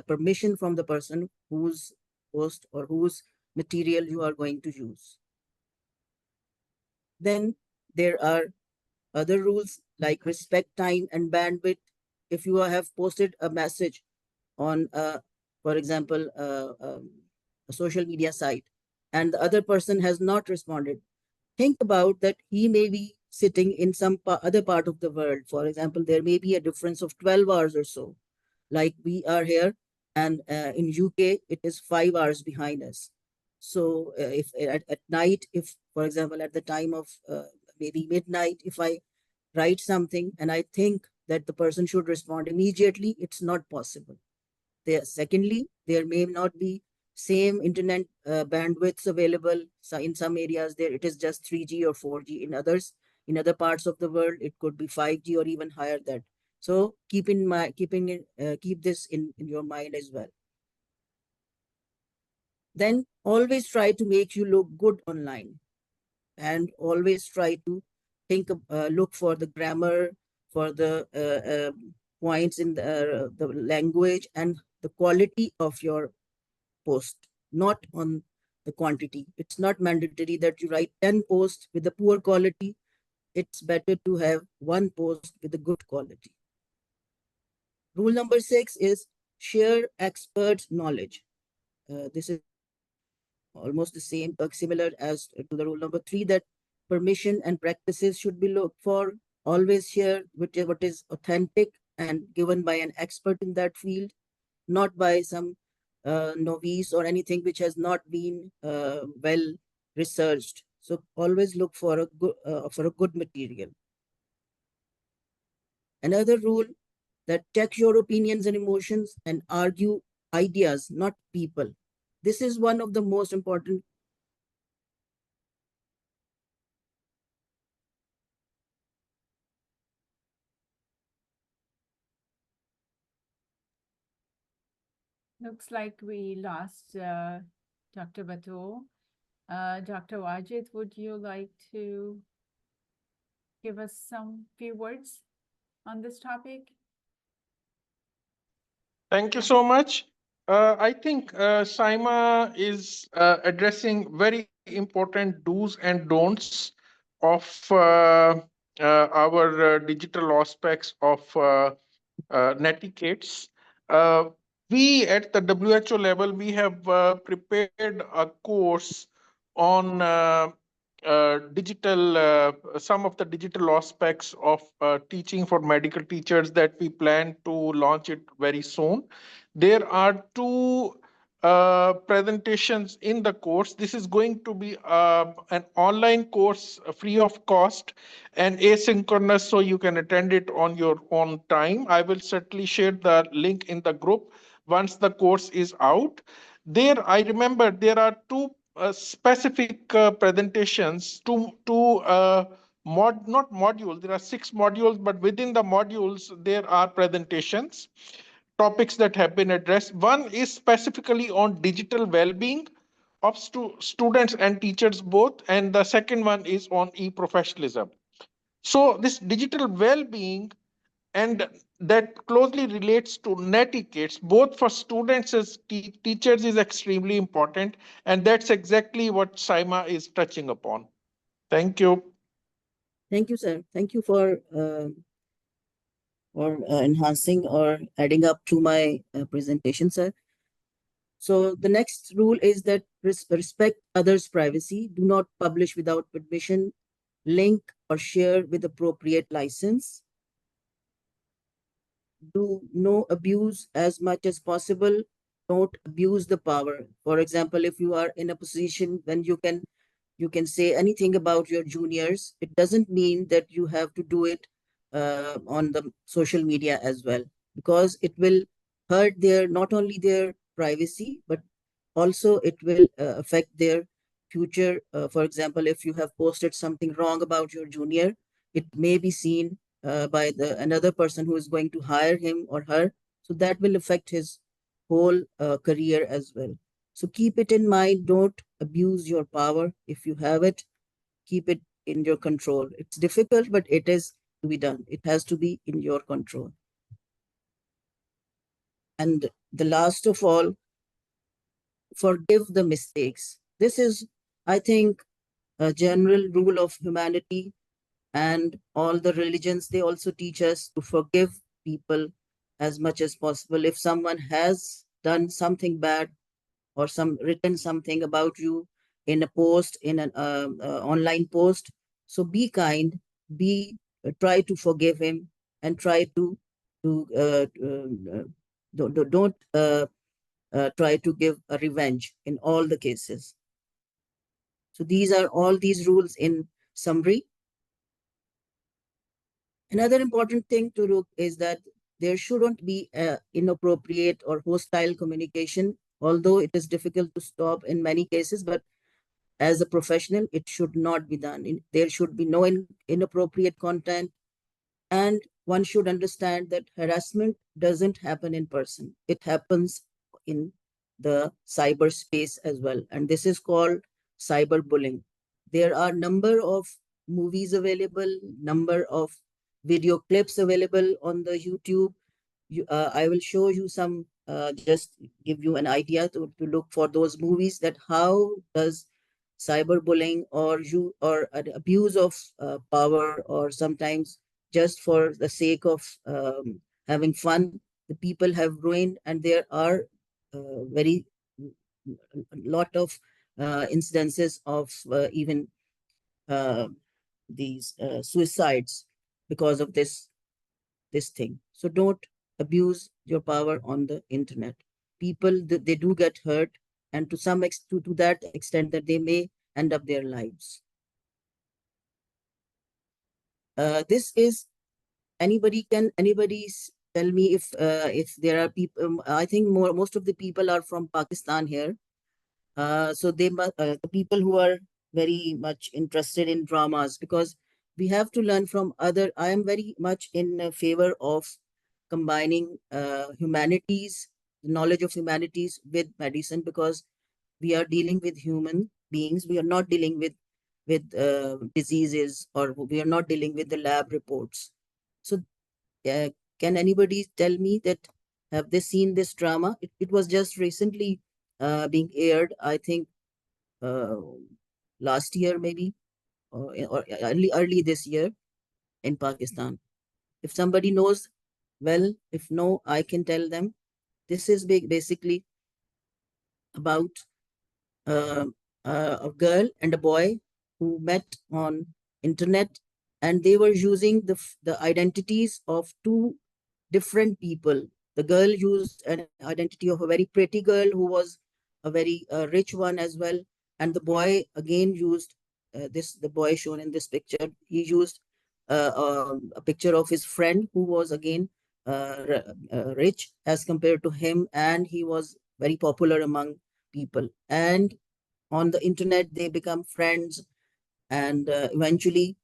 permission from the person whose post or whose material you are going to use. Then there are other rules like respect time and bandwidth. If you have posted a message on, for example, a social media site, and the other person has not responded, think about that he may be sitting in some other part of the world. For example, there may be a difference of 12 hours or so, like we are here, and in UK, it is 5 hours behind us. So if at night, if, for example, at the time of maybe midnight, if I write something and I think that the person should respond immediately, it's not possible. Secondly, there may not be same internet bandwidths available. So in some areas, there it is just 3G or 4G. In others, in other parts of the world, it could be 5G or even higher than. So keep this in your mind as well. Then always try to make you look good online, and always try to look for the grammar, for the points in the language and the quality of your post, not on the quantity. It's not mandatory that you write 10 posts with a poor quality. It's better to have one post with a good quality. Rule number 6 is share expert knowledge. This is almost the same, similar as to the rule number 3, that permission and practices should be looked for. Always share what is authentic and given by an expert in that field, not by some novice or anything which has not been well researched. So always look for a good material. Another rule, that check your opinions and emotions and argue ideas, not people. This is one of the most important Looks like we lost Dr. Batool. Dr. Wajid, would you like to give us some few words on this topic? Thank you so much. I think Saima is addressing very important do's and don'ts of our digital aspects of netiquettes. Uh, we at the WHO level, we have prepared a course on digital, some of the digital aspects of teaching for medical teachers that we plan to launch it very soon. There are two presentations in the course. This is going to be an online course free of cost and asynchronous, so you can attend it on your own time. I will certainly share the link in the group once the course is out. There, I remember there are two specific presentations, not modules. There are 6 modules, but within the modules, there are presentations, topics that have been addressed. One is specifically on digital well-being of students and teachers both, and the second one is on e-professionalism. So this digital well-being and that closely relates to netiquettes, both for students as teachers, is extremely important. And that's exactly what Saima is touching upon. Thank you. Thank you, sir. Thank you for enhancing or adding up to my presentation, sir. So the next rule is that respect others' privacy. Do not publish without permission, link or share with appropriate license. Do no abuse as much as possible. Don't abuse the power. For example, if you are in a position when you can say anything about your juniors, it doesn't mean that you have to do it on the social media as well, because it will hurt their not only their privacy, but also it will affect their future. For example, if you have posted something wrong about your junior, it may be seen by another person who is going to hire him or her. So that will affect his whole career as well. So keep it in mind. Don't abuse your power. If you have it, keep it in your control. It's difficult, but it is to be done. It has to be in your control. And the last of all, forgive the mistakes. This is, I think, a general rule of humanity, and all the religions, they also teach us to forgive people as much as possible. If someone has done something bad or written something about you in a post, in an online post, so be kind, be try to forgive him, and try to don't try to give a revenge in all the cases. So these are all these rules in summary. Another important thing to look is that there shouldn't be inappropriate or hostile communication, although it is difficult to stop in many cases, but as a professional, it should not be done. There should be no inappropriate content. And one should understand that harassment doesn't happen in person. It happens in the cyberspace as well. And this is called cyberbullying. There are number of movies available, number of video clips available on the YouTube. I will show you some, just give you an idea to look for those movies, that how does cyberbullying or an abuse of power, or sometimes just for the sake of having fun, the people have ruined. And there are very lot of incidences of even these suicides because of this thing. So don't abuse your power on the internet. People, they do get hurt, and to some to that extent that they may end up their lives. This is anybody tell me if there are people? I think most of the people are from Pakistan here. So they the people who are very much interested in dramas, because we have to learn from other. I am very much in favor of combining humanities knowledge of humanities with medicine, because we are dealing with human beings. We are not dealing with diseases, or we are not dealing with the lab reports. So can anybody tell me that have they seen this drama? It was just recently being aired, I think uh, last year maybe, or early this year in Pakistan. If somebody knows, well, if no, I can tell them. This is basically about uh, a girl and a boy who met on internet, and they were using the identities of two different people. The girl used an identity of a very pretty girl who was a very rich one as well, and the boy again used the boy shown in this picture. He used a picture of his friend who was again rich as compared to him, and he was very popular among people. And on the internet, they become friends, and eventually,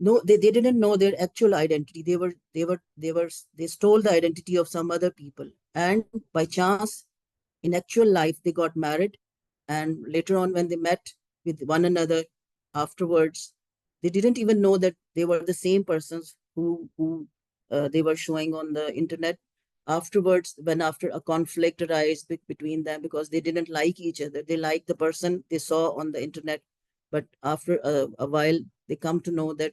no, they didn't know their actual identity. They stole the identity of some other people, and by chance, in actual life, they got married. And later on, when they met with one another afterwards, they didn't even know that they were the same persons who they were showing on the internet. Afterwards, when after a conflict arose between them, because they didn't like each other, they liked the person they saw on the internet, but after a while, they come to know that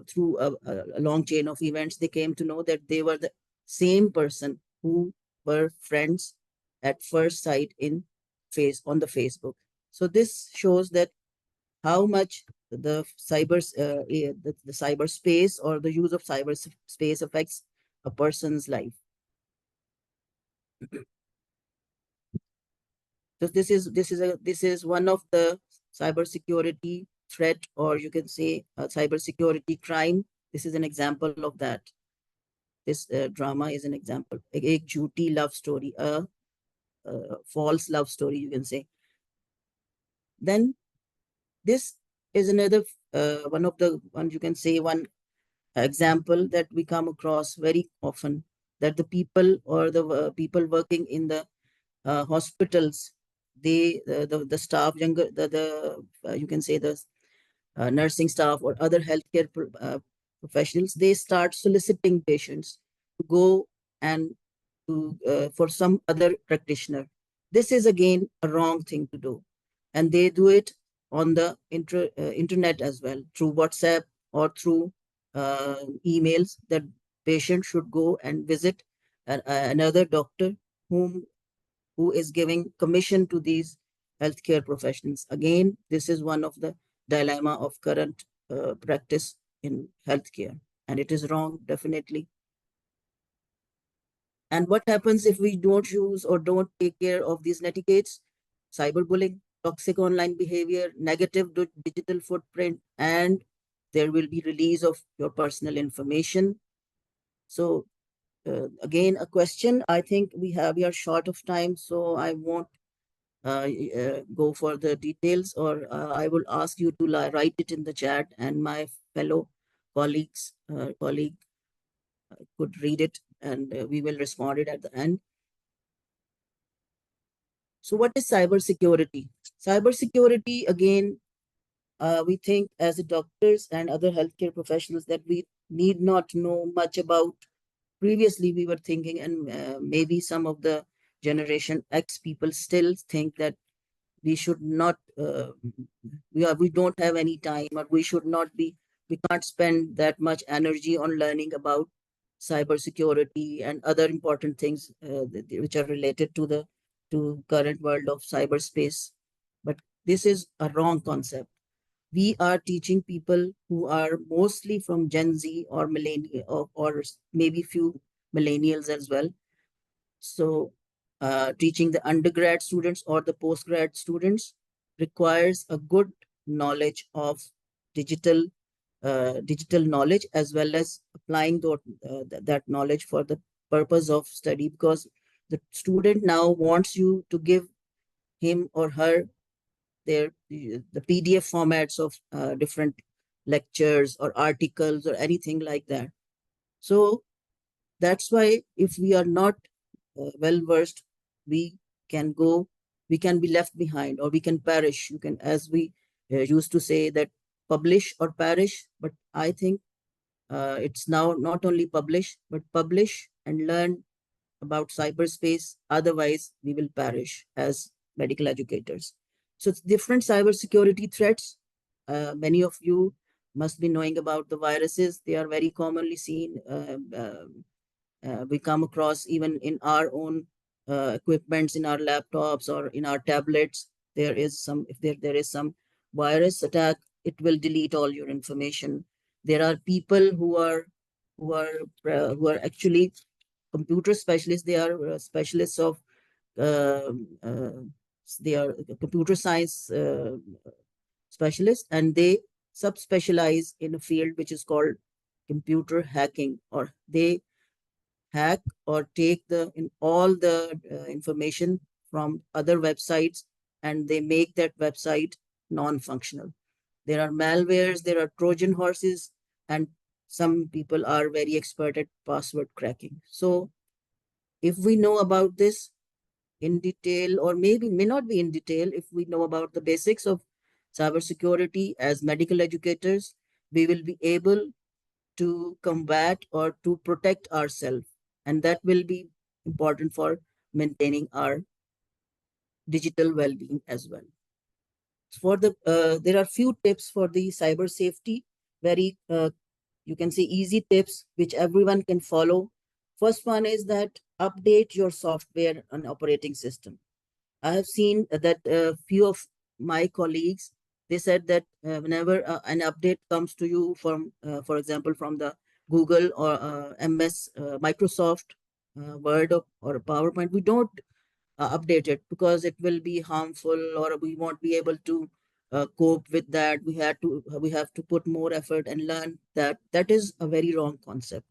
through a long chain of events, they came to know that they were the same person who were friends at first sight on the Facebook. So this shows that how much the cyberspace or the use of cyberspace affects a person's life. So this is one of the cybersecurity threat, or you can say a cybersecurity crime. This is an example of that. This drama is an example. Ek jhooti love story, a false love story, you can say. Then this is another one of the one, you can say, one example that we come across very often, that the people or the people working in the hospitals, the staff, younger the you can say the nursing staff or other healthcare professionals, they start soliciting patients to go and to for some other practitioner. This is again a wrong thing to do, and they do it on the internet as well, through WhatsApp or through emails, that patient should go and visit another doctor who is giving commission to these healthcare professionals. Again, this is one of the dilemma of current practice in healthcare, and it is wrong, definitely. And what happens if we don't use or don't take care of these netiquettes? Cyberbullying, toxic online behavior, negative digital footprint, and there will be release of your personal information. So again, a question. I think we are short of time, so I won't go for the details, or I will ask you to write it in the chat, and my fellow colleague could read it, and we will respond it at the end. So what is cybersecurity? Cybersecurity, again, we think as doctors and other healthcare professionals that we need not know much about. Previously, we were thinking, and maybe some of the Generation X people still think that we should not, we don't have any time, or we can't spend that much energy on learning about cybersecurity and other important things which are related to current world of cyberspace. But this is a wrong concept. We are teaching people who are mostly from Gen Z or millennial, or maybe few millennials as well. So teaching the undergrad students or the postgrad students requires a good knowledge of digital digital knowledge, as well as applying that knowledge for the purpose of study, because the student now wants you to give him or her the PDF formats of different lectures or articles or anything like that. So that's why if we are not well versed, we can go, we can be left behind, or we can perish. You can, as we used to say, that publish or perish. But I think it's now not only publish, but publish and learn about cyberspace. Otherwise, we will perish as medical educators. So it's different cybersecurity threats. Many of you must be knowing about the viruses. They are very commonly seen. We come across even in our own equipments, in our laptops or in our tablets. There is some, if there is some virus attack, it will delete all your information. There are people who are who are actually computer specialists. They are specialists of um, uh, they are computer science specialists, and they subspecialize in a field which is called computer hacking, or they hack or take the in all the information from other websites, and they make that website non-functional. There are malwares, there are Trojan horses, and some people are very expert at password cracking. So if we know about this in detail, or maybe may not be in detail, if we know about the basics of cybersecurity as medical educators, we will be able to combat or to protect ourselves. And that will be important for maintaining our digital well-being as well. For the there are few tips for the cyber safety, very you can say easy tips which everyone can follow. First one is that update your software and operating system. I have seen that few of my colleagues, they said that whenever an update comes to you from, for example, from the Google or MS, Microsoft Word or PowerPoint, we don't update it because it will be harmful, or we won't be able to cope with that. We have to put more effort and learn that. That is a very wrong concept.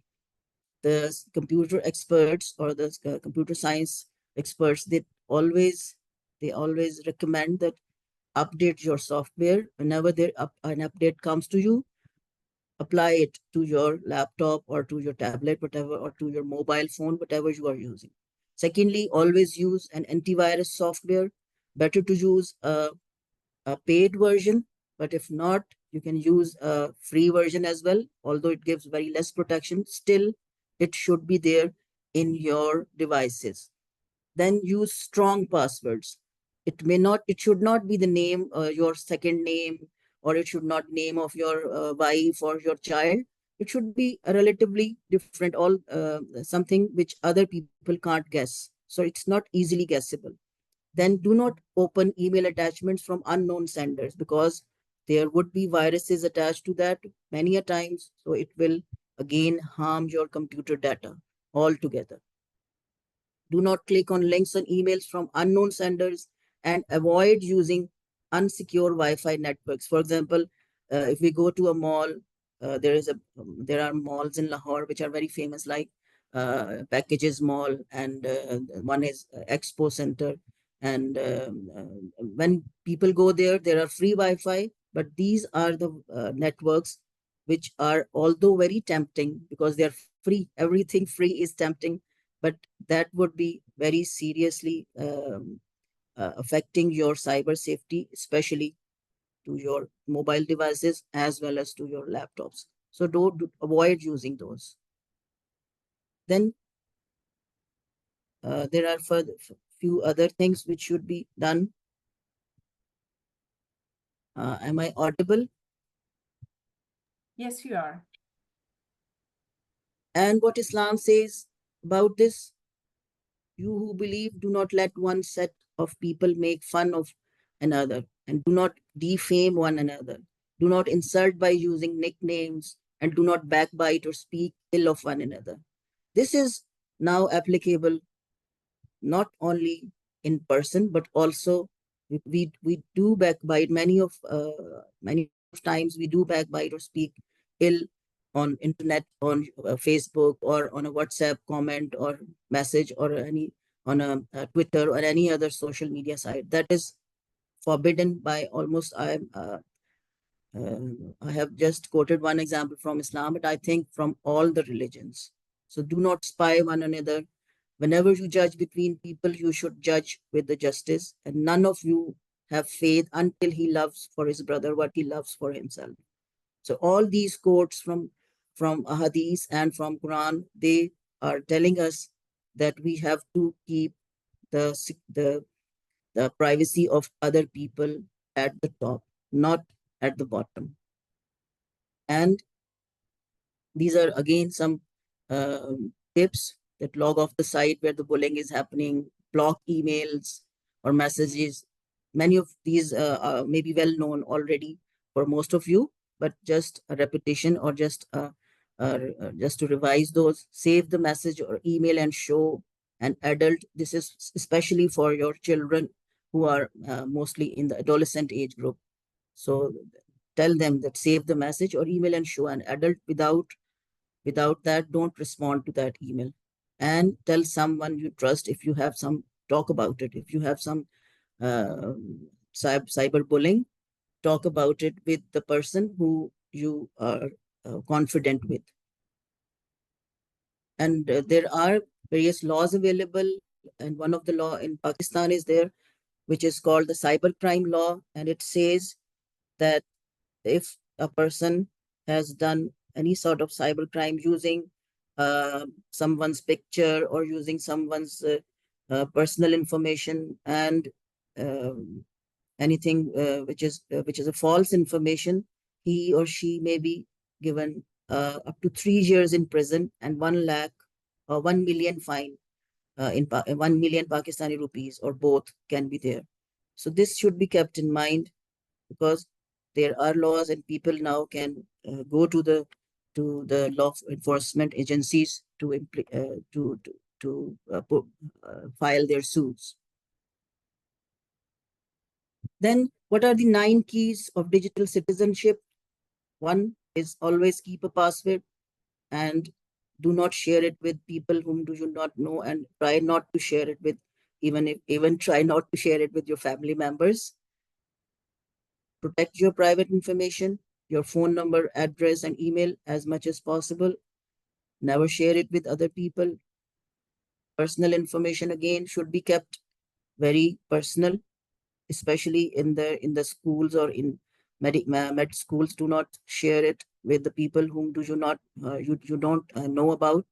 The computer experts or the computer science experts, they always recommend that update your software whenever an update comes to you. Apply it to your laptop or to your tablet, whatever, or to your mobile phone, whatever you are using. Secondly, always use an antivirus software. Better to use a paid version, but if not, you can use a free version as well. Although it gives very less protection, still it should be there in your devices. Then use strong passwords. It should not be the name, your second name, or it should not name of your wife or your child. It should be a relatively different, all something which other people can't guess. So it's not easily guessable. Then do not open email attachments from unknown senders, because there would be viruses attached to that many a times. So it will again harm your computer data altogether. Do not click on links and emails from unknown senders, and avoid using unsecure Wi-Fi networks. For example, if we go to a mall, there are malls in Lahore which are very famous, like Packages Mall, and one is Expo Center. And when people go there, there are free Wi-Fi, but these are the networks which are, although very tempting because they are free, everything free is tempting, but that would be very seriously affecting your cyber safety, especially to your mobile devices as well as to your laptops. So don't avoid using those. Then there are few other things which should be done. Am I audible? Yes, you are. And what Islam says about this: you who believe, do not let one set of people make fun of another, and do not defame one another. Do not insult by using nicknames, and do not backbite or speak ill of one another. This is now applicable not only in person, but also we do backbite. Many of times we do backbite or speak ill on internet, on Facebook, or on a WhatsApp comment or message, or any on a Twitter or any other social media site. That is forbidden by almost, I have just quoted one example from Islam, but I think from all the religions. So do not spy one another. Whenever you judge between people, you should judge with the justice, and none of you have faith until he loves for his brother what he loves for himself. So all these quotes from Ahadith and from Quran, they are telling us that we have to keep the privacy of other people at the top, not at the bottom. And these are again some tips that log off the site where the bullying is happening, block emails or messages. Many of these may be well known already for most of you, but just a repetition or just to revise those. Save the message or email and show an adult. This is especially for your children who are mostly in the adolescent age group. So tell them that save the message or email and show an adult. Without that, don't respond to that email. And tell someone you trust if you have some, talk about it. If you have some uh, cyberbullying, talk about it with the person who you are confident with. And there are various laws available. And one of the law in Pakistan is there, which is called the cybercrime law. And it says that if a person has done any sort of cybercrime using someone's picture or using someone's personal information and anything which is a false information, he or she may be given up to 3 years in prison and 1 lakh or 1 million fine in 1 million Pakistani rupees, or both can be there. So this should be kept in mind, because there are laws and people now can go to the law enforcement agencies to file their suits. Then, what are the 9 keys of digital citizenship? One is always keep a password and do not share it with people whom do you not know, and try not to share it with even try not to share it with your family members. Protect your private information, your phone number, address, and email as much as possible. Never share it with other people. Personal information, again, should be kept very personal, especially in the schools or in med schools. Do not share it with the people whom do you not you don't know about.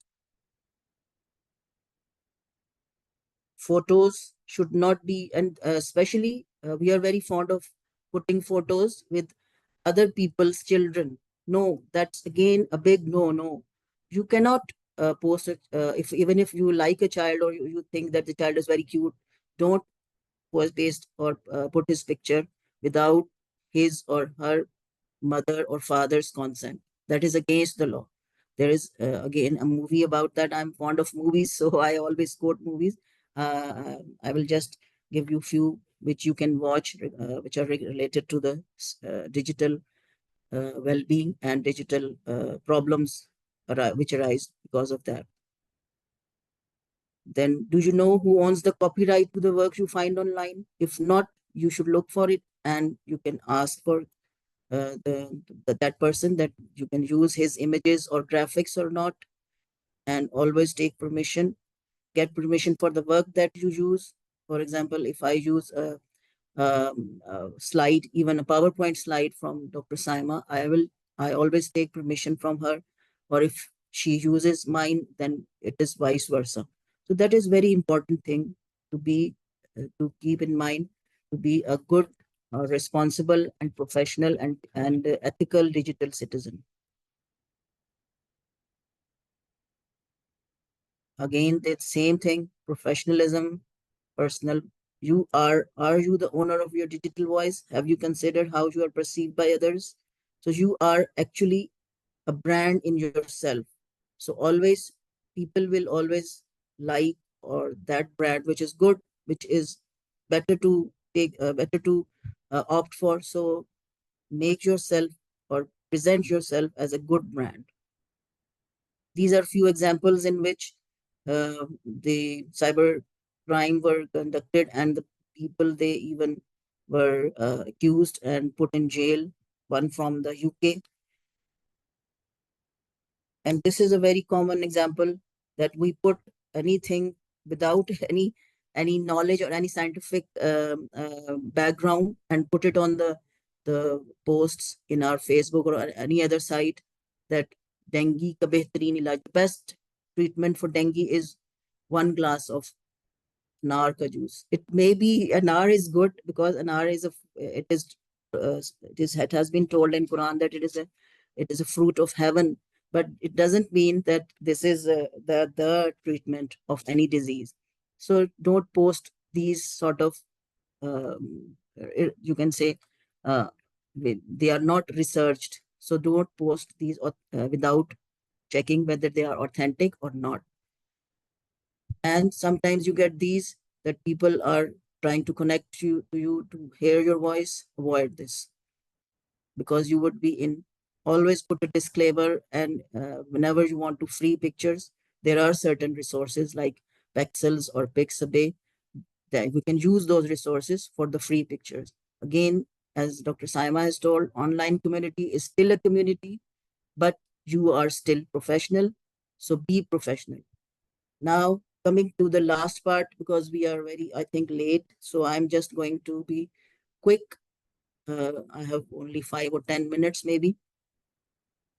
Photos should not be, and especially we are very fond of putting photos with other people's children. No, that's again a big no. You cannot post it if even if you like a child or you think that the child is very cute. Don't post based or put his picture without his or her mother or father's consent. That is against the law. There is again a movie about that. I'm fond of movies, so I always quote movies. I will just give you few which you can watch, which are related to the digital well-being and digital problems which arise because of that. Then, do you know who owns the copyright to the works you find online? If not, you should look for it, and you can ask for that person that you can use his images or graphics or not. And always take permission, get permission for the work that you use. For example, if I use a slide, even a PowerPoint slide from Dr. Saima, I always take permission from her, or if she uses mine, then it is vice versa. So that is very important thing to keep in mind, to be a good, responsible and professional and ethical digital citizen. Again, the same thing, professionalism, personal. Are you the owner of your digital voice? Have you considered how you are perceived by others? So you are actually a brand in yourself. So always, people will always like or that brand which is good, which is better to opt for. So make yourself or present yourself as a good brand. These are few examples in which the cyber crime were conducted, and the people they even were accused and put in jail. One from the UK. And this is a very common example, that we put anything without any knowledge or any scientific background and put it on the posts in our Facebook or any other site that dengue ka behtareen ilaj, best treatment for dengue is 1 glass of anar ka juice. It may be anar is good because anar is it has been told in Quran that it is a fruit of heaven, but it doesn't mean that this is the treatment of any disease. So don't post these sort of you can say they are not researched. So don't post these without checking whether they are authentic or not. And sometimes you get these that people are trying to connect you to hear your voice. Avoid this, because you would be in always put a disclaimer, and whenever you want to free pictures, there are certain resources like Pexels or Pixabay that we can use those resources for the free pictures. Again, as Dr. Saima has told, online community is still a community, but you are still professional. So be professional. Now, coming to the last part, because we are very, I think, late. So I'm just going to be quick. I have only 5 or 10 minutes, maybe.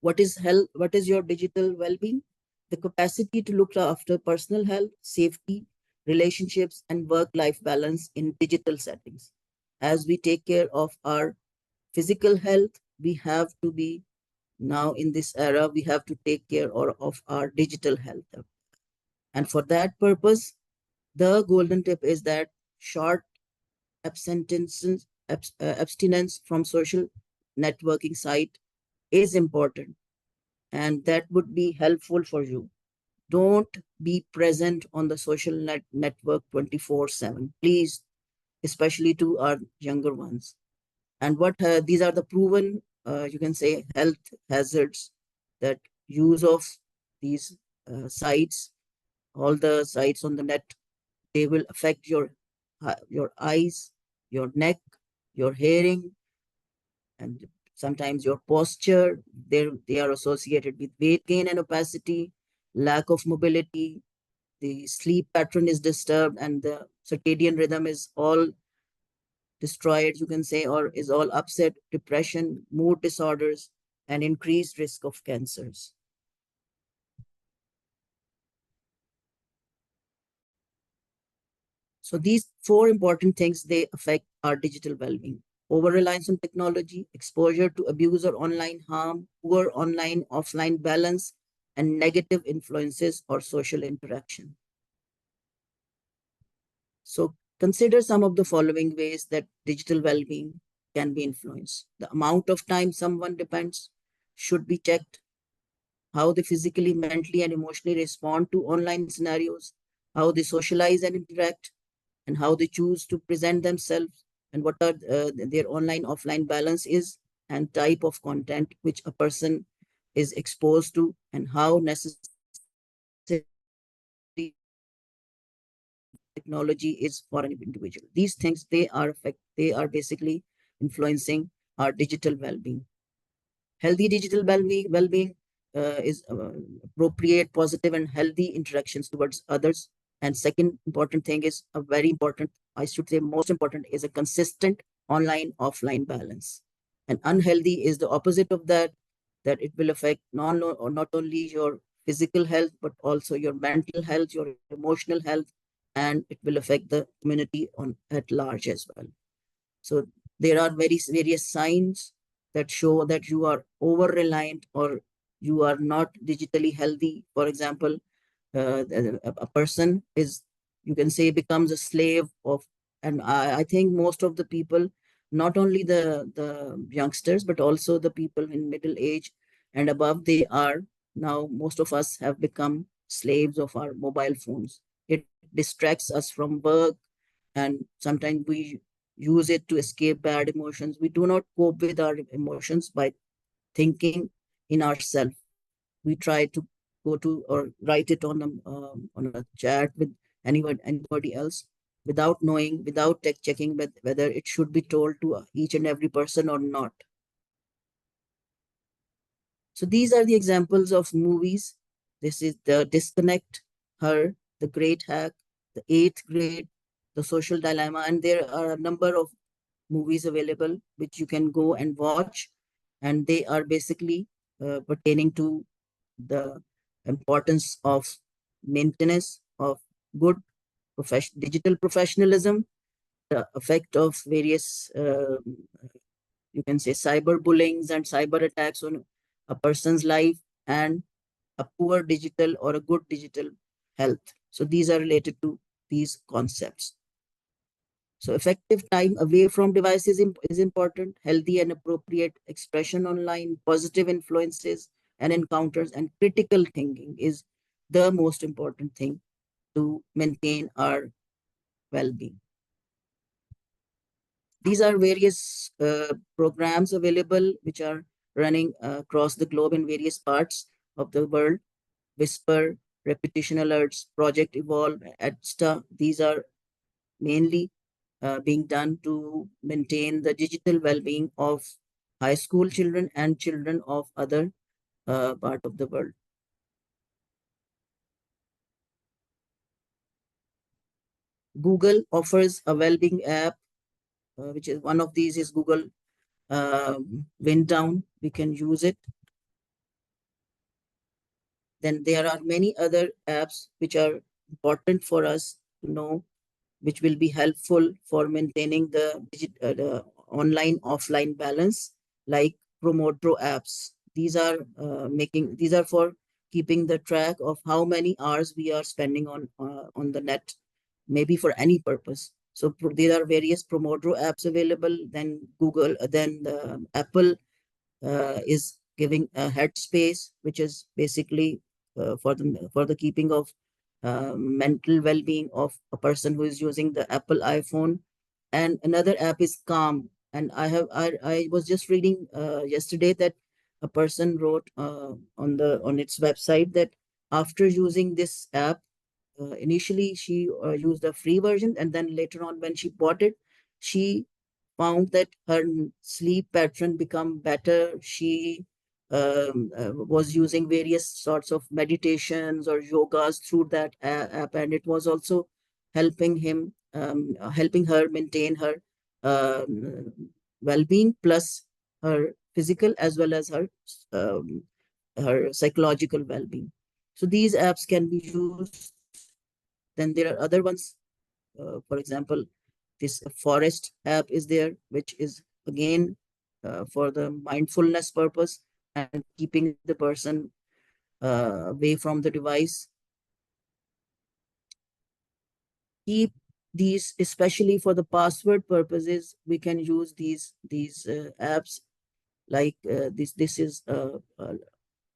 What is health? What is your digital well-being? The capacity to look after personal health, safety, relationships, and work-life balance in digital settings. As we take care of our physical health, we have to be now in this era, we have to take care of our digital health. And for that purpose, the golden tip is that short abstinence from social networking site is important, and that would be helpful for you. Don't be present on the social network 24/7, please, especially to our younger ones. And what these are the proven, you can say, health hazards that use of these sites, all the sites on the net, they will affect your eyes, your neck, your hearing, and sometimes your posture. They are associated with weight gain and opacity, lack of mobility, the sleep pattern is disturbed, and the circadian rhythm is all destroyed, you can say, or is all upset, depression, mood disorders, and increased risk of cancers. So these 4 important things, they affect our digital well-being. Over-reliance on technology, exposure to abuse or online harm, poor online-offline balance, and negative influences or social interaction. So consider some of the following ways that digital well-being can be influenced. The amount of time someone depends should be checked. How they physically, mentally, and emotionally respond to online scenarios, how they socialize and interact, and how they choose to present themselves, and what are their online offline balance is, and type of content which a person is exposed to, and how necessary technology is for an individual. These things, they are basically influencing our digital well-being. Healthy digital well-being is appropriate, positive, and healthy interactions towards others. And second important thing is a very important, I should say most important, is a consistent online-offline balance. And unhealthy is the opposite of that, that it will affect not only your physical health, but also your mental health, your emotional health, and it will affect the community at large as well. So there are various signs that show that you are over-reliant or you are not digitally healthy. For example, a person is, you can say, becomes a slave of, and I think most of the people, not only the youngsters, but also the people in middle age and above, they are now, most of us have become slaves of our mobile phones. It distracts us from work, and sometimes we use it to escape bad emotions. We do not cope with our emotions by thinking in ourselves. We try to go to or write it on a chat with anybody else, without knowing, without checking whether it should be told to each and every person or not. So these are the examples of movies. This is The Disconnect, Her, The Great Hack, the 8th grade, the social dilemma, and there are a number of movies available which you can go and watch, and they are basically pertaining to the importance of maintenance of good digital professionalism, the effect of various you can say cyberbullying and cyber attacks on a person's life, and a poor digital or a good digital health. So these are related to these concepts. So effective time away from devices is important, healthy and appropriate expression online, positive influences and encounters, and critical thinking is the most important thing to maintain our well-being. These are various programs available which are running across the globe in various parts of the world. Whisper, repetition alerts, Project Evolve, etc. These are mainly being done to maintain the digital well-being of high school children and children of other part of the world. Google offers a well-being app, which is one of these is Google Wind Down. We can use it. Then there are many other apps which are important for us to know, which will be helpful for maintaining the online offline balance, like Promotro apps. These are these are for keeping the track of how many hours we are spending on the net, maybe for any purpose. So there are various Promotro apps available. Then Google, then Apple is giving a headspace, which is basically for the keeping of mental well-being of a person who is using the Apple iPhone. And another app is Calm. And I was just reading yesterday that a person wrote on its website that after using this app, initially she used the free version, and then later on when she bought it, she found that her sleep pattern become better. She was using various sorts of meditations or yogas through that app, and it was also helping her maintain her well-being, plus her physical as well as um, her psychological well-being. So these apps can be used. Then there are other ones. For example, this forest app is there, which is again for the mindfulness purpose and keeping the person away from the device. Keep these, especially for the password purposes, we can use these apps like this is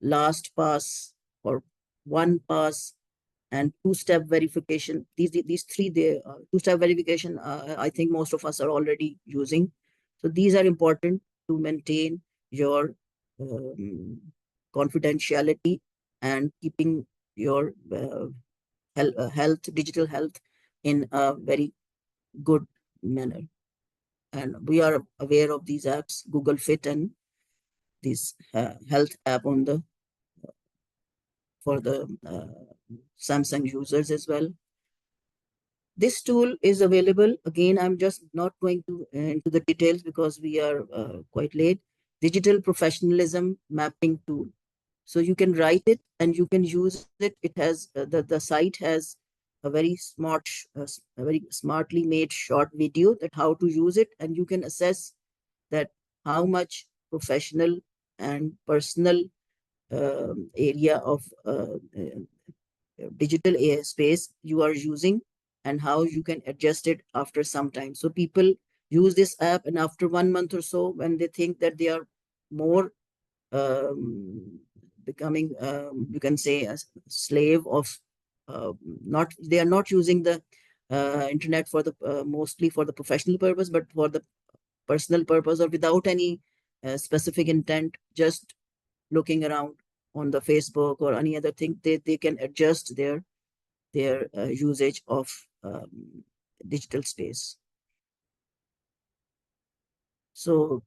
LastPass or OnePass and two-step verification. These three, two-step verification, I think most of us are already using. So these are important to maintain your confidentiality and keeping your digital health in a very good manner. And we are aware of these apps, Google Fit and this health app on the for the Samsung users as well. This tool is available. Again, I'm just not going to into the details because we are quite late. Digital professionalism mapping tool. So you can write it and you can use it. It has the site has a very a very smartly made short video that how to use it, and you can assess that how much professional and personal area of digital AI space you are using and how you can adjust it after some time. So people use this app, and after 1 month or so, when they think that they are more becoming, you can say, a slave of they are not using the internet for the mostly for the professional purpose, but for the personal purpose or without any specific intent, just looking around on the Facebook or any other thing, they can adjust their usage of digital space. So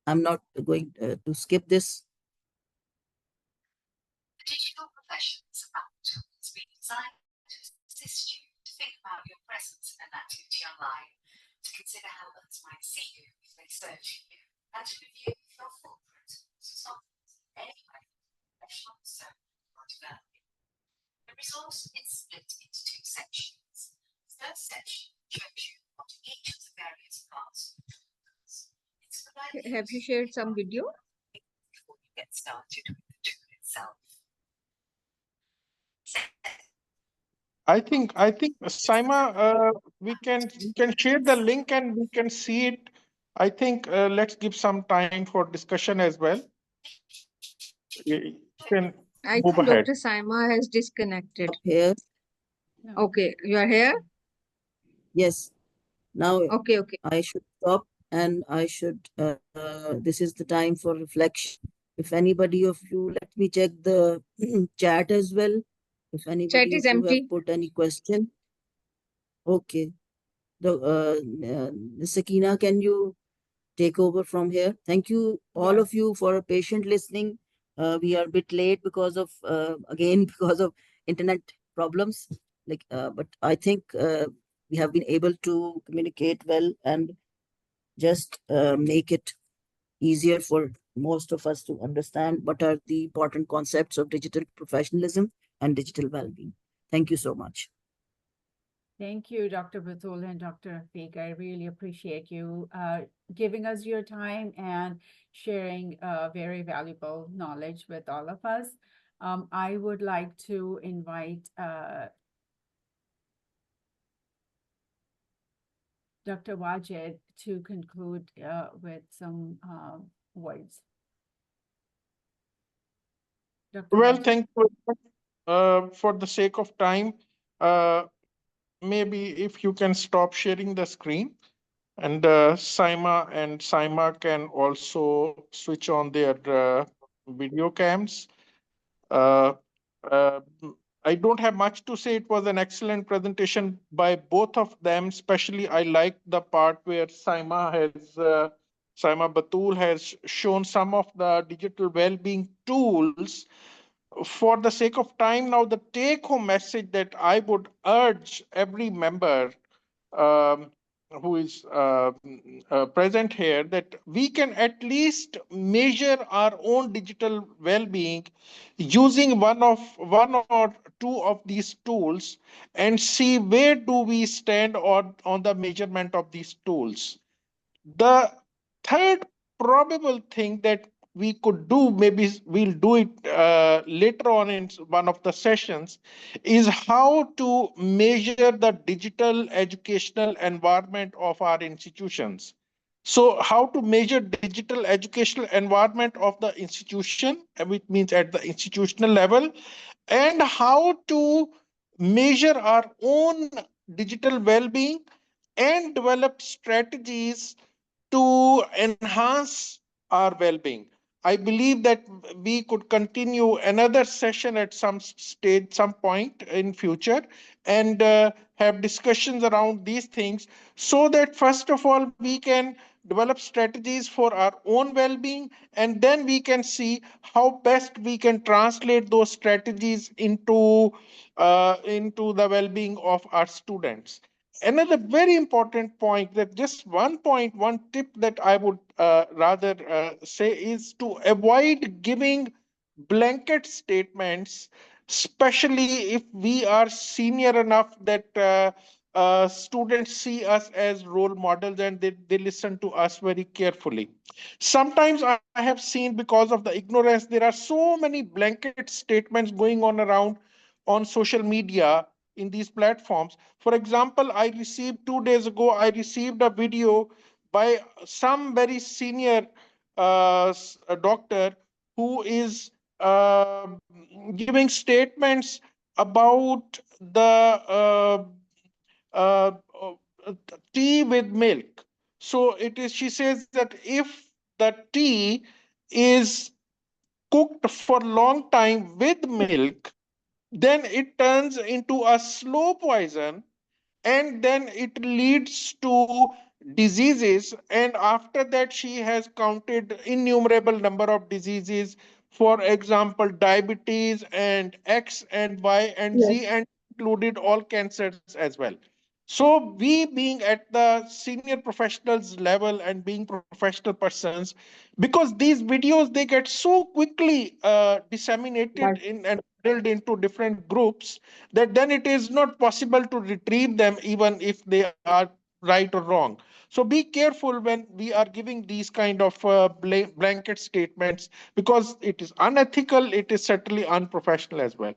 I'm not going to skip this. Digital professions is being designed to assist online to consider how others might see you if they search you, and to review if your footprint was softened in any way, professional, or developing. The resource is split into two sections. The first section shows you what each of the various parts of the tool does. It's the right Have you shared some video? before you get started with the tool itself. I think Saima, we can share the link and we can see it. I think let's give some time for discussion as well. You can I move think ahead. Dr. Saima has disconnected. Here, No. Okay, you are here? yes. Now Okay, okay. I should stop and I should, this is the time for reflection. If anybody of you, let me check the chat as well. If Chat anybody is of you empty. have put any question. Okay. Sakina, can you take over from here? Thank you, all Yes. of you, for patient listening. We are a bit late because of, again, because of internet problems. But I think we have been able to communicate well and just make it easier for most of us to understand what are the important concepts of digital professionalism and digital well-being. Thank you so much. Thank you, Dr. Batool and Dr. Rafique. I really appreciate you giving us your time and sharing very valuable knowledge with all of us. I would like to invite Dr. Wajid to conclude with some words. Dr. Well, Wajid. thank you. For the sake of time, maybe if you can stop sharing the screen, and Saima can also switch on their video cams. Uh, uh, I don't have much to say. It was an excellent presentation by both of them. Especially, I like the part where Saima Batool has shown some of the digital well-being tools. For the sake of time now, the take-home message that I would urge every member um, who is present here, that we can at least measure our own digital well-being using one or two of these tools and see where do we stand on the measurement of these tools. The third probable thing that we could do, maybe we'll do it later on in one of the sessions, is how to measure the digital educational environment of our institutions. So how to measure digital educational environment of the institution, which means at the institutional level, and how to measure our own digital well-being and develop strategies to enhance our well-being. I believe that we could continue another session at some stage, some point in future, and have discussions around these things, so that first of all we can develop strategies for our own well-being, and then we can see how best we can translate those strategies into the well-being of our students. Another very important point, that just one tip that I would rather say, is to avoid giving blanket statements, especially if we are senior enough that students see us as role models and they listen to us very carefully. Sometimes I have seen, because of the ignorance, there are so many blanket statements going on around on social media in these platforms. For example, I received 2 days ago, I received a video by some very senior a doctor who is giving statements about the uh, uh, tea with milk. So it is, she says that if the tea is cooked for long time with milk, then it turns into a slow poison, and then it leads to diseases. And after that, she has counted innumerable number of diseases, for example diabetes and X and Y and Yes. Z, and included all cancers as well. So we being at the senior professionals level and being professional persons, because these videos they get so quickly disseminated But in and built into different groups, that then it is not possible to retrieve them even if they are right or wrong. So be careful when we are giving these kind of blanket statements, because it is unethical, it is certainly unprofessional as well.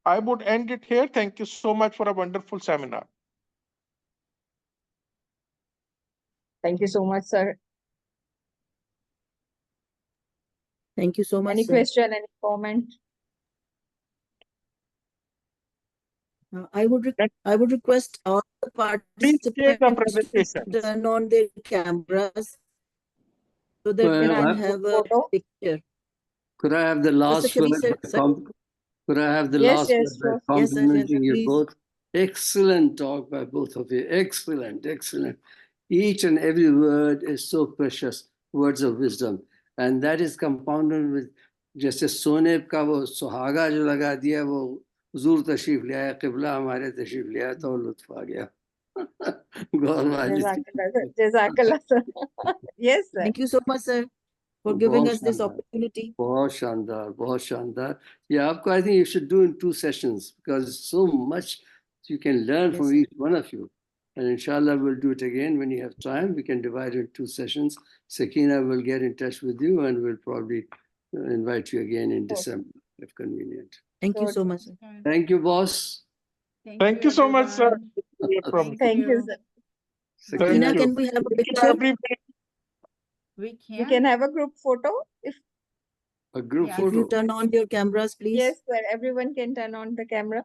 I would end it here. Thank you so much for a wonderful seminar. thank you so much, sir. Thank you so much, Any sir. question, any comment? I would request all the Please share the participants presentation. to turn on their cameras so that we Can I Well, can have have group a photo? picture. could I have the Mr. last Khalil, word? sir, by sir? Could I have the Yes, last word yes, by sure. Yes, sir. Yes, sir. complimenting you Please. both? Excellent talk by both of you. Excellent, excellent. Each and every word is so precious, words of wisdom. And that is compounded with जैसे सोने का वो सुहागा जो लगा दिया वो हुजूर तशरीफ ले आया किबला हमारे तशरीफ ले आया तो लुत्फ आ गया Gaurav ji Jazakallah, sir. Jazakallah, sir. Yes, sir. Thank you so much, sir, for giving us this opportunity. बहुत शानदार बहुत शानदार ये आपको I think you should do in 2 sessions because so much you can learn Yes, from sir. each one of you. And inshallah, we'll do it again when you have time. We can divide it in 2 sessions. Sakina will get in touch with you and we'll probably invite you again in Sure. December if convenient. Thank you Sure. so much, sir. Thank you, boss. Thank you so much, sir. everyone. Thank Thank you, you. sir. Sakina, Thank you. can we have a Thank you, picture? everybody. We We can have a group photo. If A group Yeah. If you photo. turn on your cameras, please. yes, sir, everyone can turn on the camera.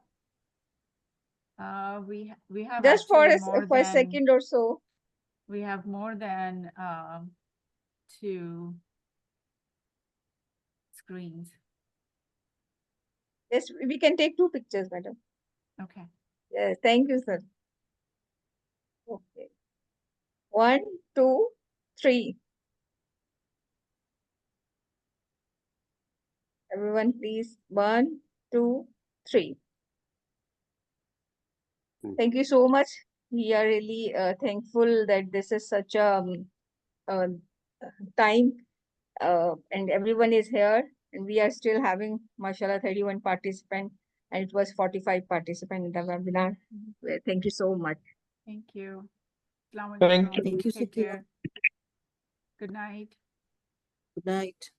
We have Just for actually a, more for a than second or so. we have more than 2 screens. Yes, we can take 2 pictures, madam. Okay. Yes, thank you, sir. Okay. 1, 2, 3. Everyone, please. 1, 2, 3. Thank you so much. We are really thankful that this is such a time and everyone is here and we are still having mashallah 31 participants and it was 45 participants in the webinar. Thank you so much. Thank you. Assalamu Thank alaikum. you. Thank you, Take Sakina. care. Good night. Good night.